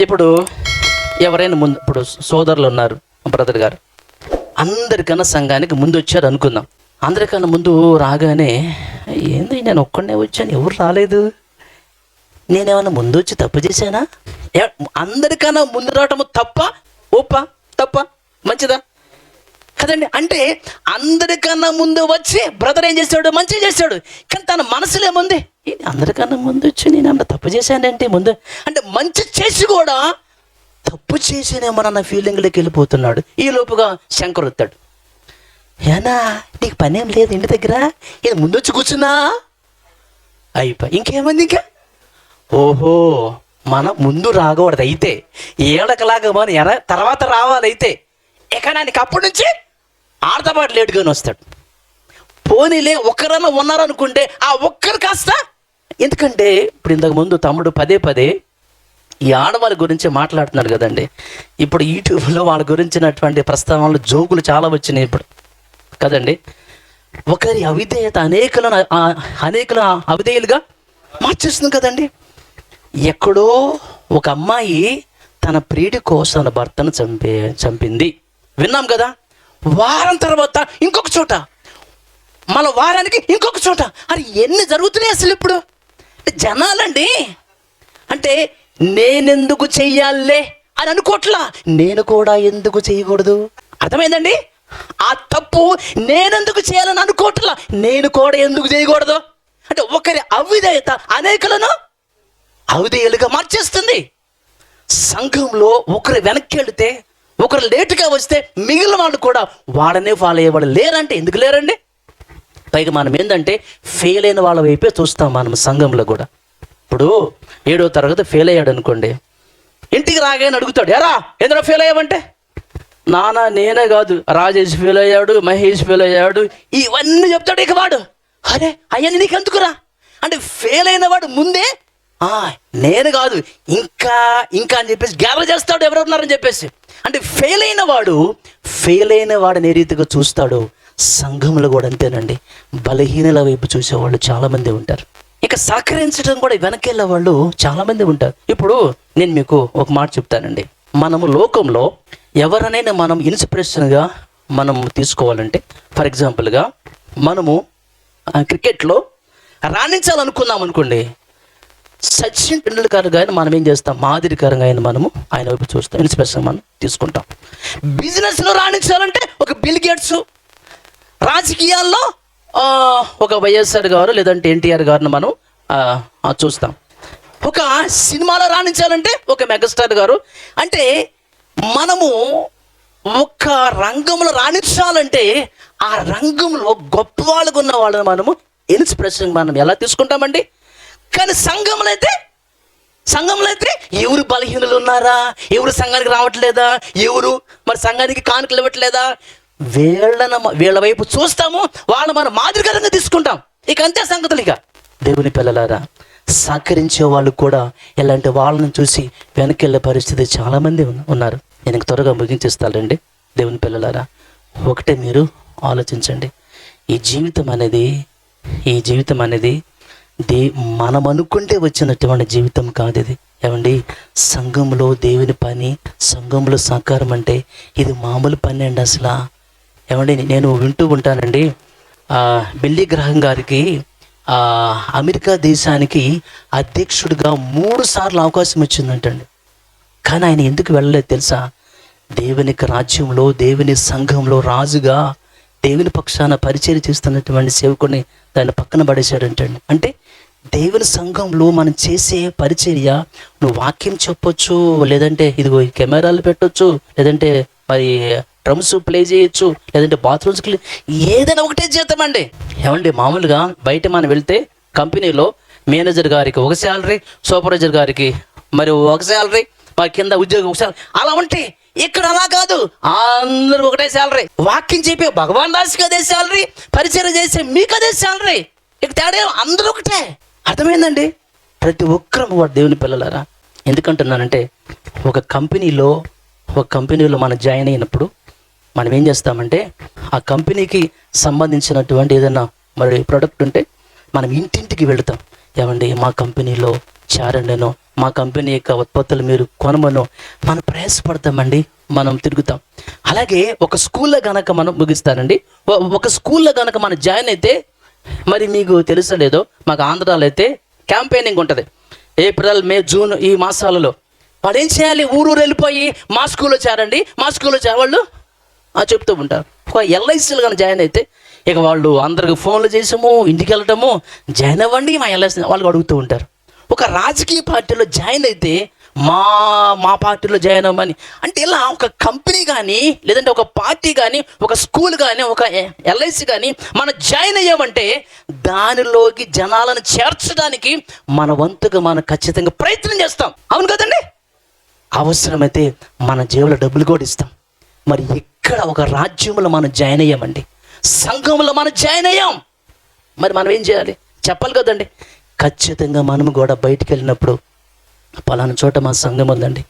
Speaker 1: ఇప్పుడు ఎవరైనా ముందు, ఇప్పుడు సోదరులు ఉన్నారు, బ్రదర్ గారు అందరికన్నా సంఘానికి ముందు వచ్చారు అనుకుందాం. అందరికన్నా ముందు రాగానే, ఏంది నేను ఒక్కడనే వచ్చాను, ఎవరు రాలేదు, నేనేమన్నా ముందు వచ్చి తప్పు చేశానా? అందరికన్నా ముందు రావటము తప్ప, తప్ప మంచిదా కదండి? అంటే అందరికన్నా ముందు వచ్చి బ్రదర్ ఏం చేశాడు? మంచిగా చేశాడు. కానీ తన మనసులో ఏముంది? అందరికన్నా ముందు వచ్చి నేను ఏమన్నా తప్పు చేశానంటే ముందు, అంటే మంచి చేసి కూడా తప్పు చేసేనేమోనన్న ఫీలింగ్లోకి వెళ్ళిపోతున్నాడు. ఈ లోపుగా శంకర్ వస్తాడు, ఏనా నీకు పని ఏం లేదు ఇంటి దగ్గర, ఇది ముందు వచ్చి కూర్చున్నా అయిపోయి ఇంకేమంది ఇంకా. ఓహో, మనం ముందు రాకూడదు అయితే, ఏడకలాగా మనం తర్వాత రావాలైతే ఎకనానికి అప్పటి నుంచి ఆడతపాటు లేటుగానే వస్తాడు. పోనీలే ఒక్కరన్నా ఉన్నారనుకుంటే ఆ ఒక్కరు కాస్త, ఎందుకంటే ఇప్పుడు ఇంతకు ముందు తమ్ముడు పదే ఈ ఆడవాళ్ళ గురించి మాట్లాడుతున్నాడు కదండి. ఇప్పుడు యూట్యూబ్లో వాళ్ళ గురించినటువంటి ప్రస్తావనలు, జోకులు చాలా వచ్చినాయి ఇప్పుడు కదండి. ఒకరి అవిధేయత అనేకుల అవిధేయులుగా మార్చేస్తుంది కదండి. ఎక్కడో ఒక అమ్మాయి తన ప్రియుడి కోసం తన భర్తను చంపింది, విన్నాం కదా. వారం తర్వాత ఇంకొక చోట, మళ్ళీ వారానికి ఇంకొక చోట. అది ఎన్ని జరుగుతున్నాయి అసలు ఇప్పుడు జనాలండి. అంటే నేనెందుకు చెయ్యాలే అని అనుకోట్లా, నేను కూడా ఎందుకు చేయకూడదు, అర్థమైందండి? ఆ తప్పు నేనెందుకు చేయాలని అనుకోట్లా, నేను కూడా ఎందుకు చేయకూడదు. అంటే ఒకరి అవిధేయత అనేకులను అవిధేయులుగా మార్చేస్తుంది. సంఘంలో ఒకరు వెనక్కి వెళితే, ఒకరు లేటుగా వస్తే మిగిలిన వాళ్ళు కూడా వాడనే ఫాలో అయ్యేవాడు లేరంటే ఎందుకు లేరండి? పైగా మనం ఏంటంటే ఫెయిల్ అయిన వాళ్ళ వైపే చూస్తాం మనం సంఘంలో కూడా. ఇప్పుడు 7వ తరగతి ఫెయిల్ అయ్యాడు అనుకోండి, ఇంటికి రాగానే అడుగుతాడు, ఎరా ఎందులో ఫెయిల్ అయ్యావంటే, నాన్న నేనే కాదు, రాజేష్ ఫెయిల్ అయ్యాడు, మహేష్ ఫెయిల్ అయ్యాడు, ఇవన్నీ చెప్తాడు. ఇక వాడు, అరే అయ్యని నీకు ఎందుకురా అంటే, ఫెయిల్ అయిన వాడు ముందే నేను కాదు ఇంకా అని చెప్పేసి గ్యాదర్ చేస్తాడు ఎవరున్నారని చెప్పేసి. అంటే ఫెయిల్ అయిన వాడిని ఏ రీతిగా చూస్తాడు. సంఘంలో కూడా అంతేనండి, బలహీనల వైపు చూసేవాళ్ళు చాలామంది ఉంటారు. ఇక సహకరించడం కూడా వెనకెళ్ళే వాళ్ళు చాలామంది ఉంటారు. ఇప్పుడు నేను మీకు ఒక మాట చెప్తానండి. మనము లోకంలో ఎవరినైనా మనం ఇన్స్పిరేషన్గా మనం తీసుకోవాలంటే, ఫర్ ఎగ్జాంపుల్గా మనము క్రికెట్లో రాణించాలనుకున్నాం అనుకోండి, సచిన్ టెండూల్కర్ గారిని మనం ఏం చేస్తాం? మాదిరికరంగా ఆయన వైపు చూస్తాం, ఇన్స్పిరేషన్ మనం తీసుకుంటాం. బిజినెస్లో రాణించాలంటే ఒక బిల్ గేట్స్, రాజకీయాల్లో ఒక వైఎస్ఆర్ గారు లేదంటే ఎన్టీఆర్ గారిని మనం చూస్తాం. ఒక సినిమాలో రాణించాలంటే ఒక మెగాస్టార్ గారు. అంటే మనము ఒక రంగంలో రాణించాలంటే ఆ రంగంలో గొప్ప వాళ్ళకు ఉన్న వాళ్ళని మనము ఇన్స్పిరేషన్ మనం ఎలా తీసుకుంటామండి. కానీ సంఘంలో అయితే ఎవరు బలహీనులు ఉన్నారా, ఎవరు సంఘానికి రావట్లేదా, ఎవరు మరి సంఘానికి కానుకలు ఇవ్వట్లేదా, వీళ్ళ వైపు చూస్తాము, వాళ్ళు మనం మాదిరికరంగా తీసుకుంటాం. ఇక అంతే సంగతులు. ఇక దేవుని పిల్లలారా, సహకరించే వాళ్ళు కూడా ఇలాంటి వాళ్ళని చూసి వెనకెళ్ళే పరిస్థితి చాలామంది ఉన్నారు. నేను త్వరగా ముగించేస్తానండి. దేవుని పిల్లలారా, ఒకటే మీరు ఆలోచించండి. ఈ జీవితం అనేది మనం అనుకుంటే వచ్చినటువంటి జీవితం కాదు ఇది. ఏమండి, సంఘంలో దేవుని పని, సంఘంలో సహకారం అంటే ఇది మామూలు పని అండి అసలు. ఏమండి, నేను వింటూ ఉంటానండి, బిల్లీ గ్రహం గారికి అమెరికా దేశానికి అధ్యక్షుడిగా 3 సార్లు అవకాశం వచ్చిందంటండి. కానీ ఆయన ఎందుకు వెళ్ళలేదు తెలుసా? దేవుని రాజ్యంలో, దేవుని సంఘంలో రాజుగా దేవుని పక్షాన పరిచర్య చేస్తున్నటువంటి సేవకుని దాన్ని పక్కన పడేశాడంటండి. అంటే దేవుని సంఘంలో మనం చేసే పరిచర్య, నువ్వు వాక్యం చెప్పొచ్చు, లేదంటే ఇదిగో కెమెరాలు పెట్టొచ్చు, లేదంటే మరి డ్రమ్స్ ప్లే చేయొచ్చు, లేదంటే బాత్రూమ్స్ క్లీన్, ఏదైనా ఒకటే చేద్దామండి. ఏమండి, మామూలుగా బయట మనం వెళ్తే కంపెనీలో మేనేజర్ గారికి ఒక శాలరీ, సూపర్వైజర్ గారికి మరి ఒక శాలరీ, మా కింద ఉద్యోగం ఒకసారి అలా ఉంటే ఇక్కడ అలా కాదు, అందరూ ఒకటే శాలరీ. వాక్యం చెప్పే భగవాన్ దాస్కి అదే శాలరీ, పరిచయం చేసే మీకు అదే శాలరీ. ఇక తేడా అందరూ ఒకటే. అర్థమైందండి? ప్రతి ఒక్కరూ వాడు దేవుని పిల్లలారా. ఎందుకంటున్నానంటే ఒక కంపెనీలో మనం జాయిన్ అయినప్పుడు మనం ఏం చేస్తామంటే ఆ కంపెనీకి సంబంధించినటువంటి ఏదైనా మరి ప్రోడక్ట్ ఉంటే మనం ఇంటింటికి వెళుతాం. ఏమండి మా కంపెనీలో చేరండినో, మా కంపెనీ యొక్క ఉత్పత్తులు మీరు కొనమనో మనం ప్రయాసపడతామండి, మనం తిరుగుతాం. అలాగే ఒక స్కూల్లో కనుక మనం ముగిస్తానండి, ఒక స్కూల్లో కనుక మనం జాయిన్ అయితే మరి మీకు తెలుసో లేదో, మాకు ఆంధ్రాలో అయితే క్యాంపెయినింగ్ ఉంటుంది. ఏప్రిల్, మే, జూన్ ఈ మాసాలలో వాళ్ళు ఏం చేయాలి, ఊరు వెళ్ళిపోయి మా స్కూల్లో చేరండి, మా స్కూల్లో చేరవాళ్ళు చెప్తూ ఉంటారు. ఒక ఎల్ఐసీలు కానీ జాయిన్ అయితే ఇక వాళ్ళు అందరికి ఫోన్లు చేసాము, ఇంటికి వెళ్ళటము, జాయిన్ అవ్వండి మా ఎల్ఐసీ వాళ్ళు అడుగుతూ ఉంటారు. ఒక రాజకీయ పార్టీలో జాయిన్ అయితే మా పార్టీలో జాయిన్ అవ్వమని. అంటే ఇలా ఒక కంపెనీ కానీ, లేదంటే ఒక పార్టీ కానీ, ఒక స్కూల్ కానీ, ఒక ఎల్ఐసి కానీ మనం జాయిన్ అయ్యామంటే దానిలోకి జనాలను చేర్చడానికి మన వంతుగా మనం ఖచ్చితంగా ప్రయత్నం చేస్తాం. అవును కదండి? అవసరమైతే మన జేబులో డబ్బులు కూడా ఇస్తాం. మరి ఇక్కడ ఒక రాజ్యంలో మనం జాయిన్ అయ్యామండి, సంఘంలో మనం జాయిన్ అయ్యాం, మరి మనం ఏం చేయాలి చెప్పాలి కదండి? ఖచ్చితంగా మనము కూడా బయటికి వెళ్ళినప్పుడు పలానా చోట మా సంఘం ఉందండి,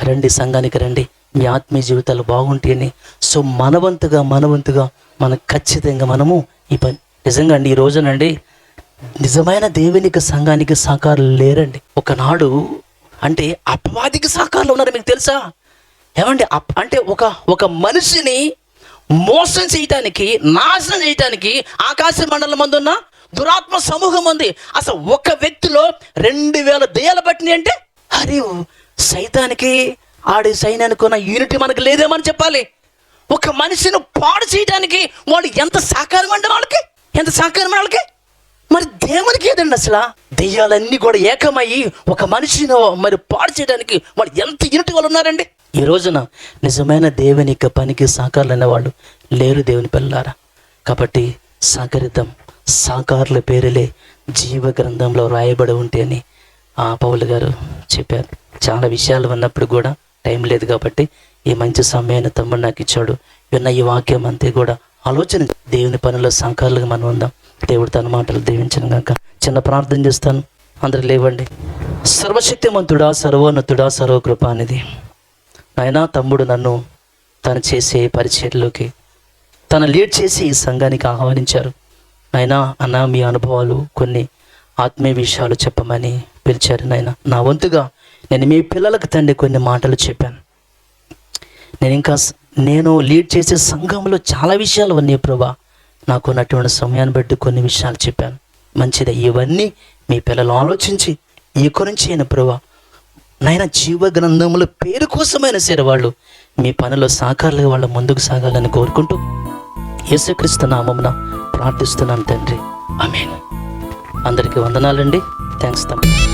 Speaker 1: రండి, సంఘానికి రండి, మీ ఆత్మీయ జీవితాలు బాగుంటాయని. సో మనవంతుగా మనం ఖచ్చితంగా మనము ఈ పని నిజంగా అండి. ఈ రోజునండి నిజమైన దేవునికి సంఘానికి సహకారులు లేరండి. ఒకనాడు అంటే అపవాదికి సహకారులు ఉన్నారు, మీకు తెలుసా? ఏమండి అంటే ఒక మనిషిని మోసం చేయటానికి, నాశనం చేయటానికి ఆకాశ మండలం మందున్న దురాత్మ సమూహం ఉంది. అసలు ఒక వ్యక్తిలో 2000 దెయ్యాలు పట్టినాయి అంటే అరే సైతానికి ఆడి సైన్యానికి ఉన్న యూనిటీ మనకు లేదేమని చెప్పాలి. ఒక మనిషిని పాడు చేయడానికి వాళ్ళు ఎంత సహకారం అండి, ఎంత సహకారం వాళ్ళకి. మరి దేవునికి ఏదండి అసలు? దెయ్యాలన్నీ కూడా ఏకమయ్యి ఒక మనిషిని మరి పాడు చేయడానికి వాళ్ళు ఎంత యూనిటీ వాళ్ళు ఉన్నారండి. ఈ రోజున నిజమైన దేవుని యొక్క పనికి సహకారులు అనేవాళ్ళు లేరు దేవుని పిల్లలారా. కాబట్టి సహకరిద్దాం. సహకారుల పేరులే జీవ గ్రంథంలో రాయబడి ఉంటే అని పౌలు గారు చెప్పారు. చాలా విషయాలు ఉన్నప్పుడు కూడా టైం లేదు కాబట్టి ఈ మంచి సమయాన్ని తమ్ముడు నాకు ఇచ్చాడు. విన్న ఈ వాక్యం అంతే కూడా ఆలోచన, దేవుని పనిలో సహకారులుగా మనం ఉందాం. దేవుడు తన మాటలు దీవించను గాక. చిన్న ప్రార్థన చేస్తాను, అందరూ లేవండి. సర్వశక్తిమంతుడా, సర్వోన్నతుడా, సర్వకృపానిధి నాయనా, తమ్ముడు నన్ను తను చేసే పరిచర్లోకి తను లీడ్ చేసి ఈ సంఘానికి ఆహ్వానించారు. నాయనా అన్న మీ అనుభవాలు కొన్ని ఆత్మీయ విషయాలు చెప్పమని పిలిచారు. నాయనా నా వంతుగా నేను మీ పిల్లలకు తండ్రి కొన్ని మాటలు చెప్పాను. నేను లీడ్ చేసే సంఘంలో చాలా విషయాలు ఉన్నాయి ప్రభా. నాకు ఉన్నటువంటి సమయాన్ని బట్టి కొన్ని విషయాలు చెప్పాను. మంచిదే, ఇవన్నీ మీ పిల్లలు ఆలోచించి ఈ గురించి అయిన ప్రభా నాయన జీవ గ్రంథముల పేరు కోసమైన సరే వాళ్ళు మీ పనిలో సహకారులుగా వాళ్ళ ముందుకు సాగాలని కోరుకుంటూ యేసుక్రీస్తు నామమున ప్రార్థిస్తున్నాను తండ్రి, ఆమేన్. అందరికీ వందనాలండి. థ్యాంక్స్ తమ్ముడు.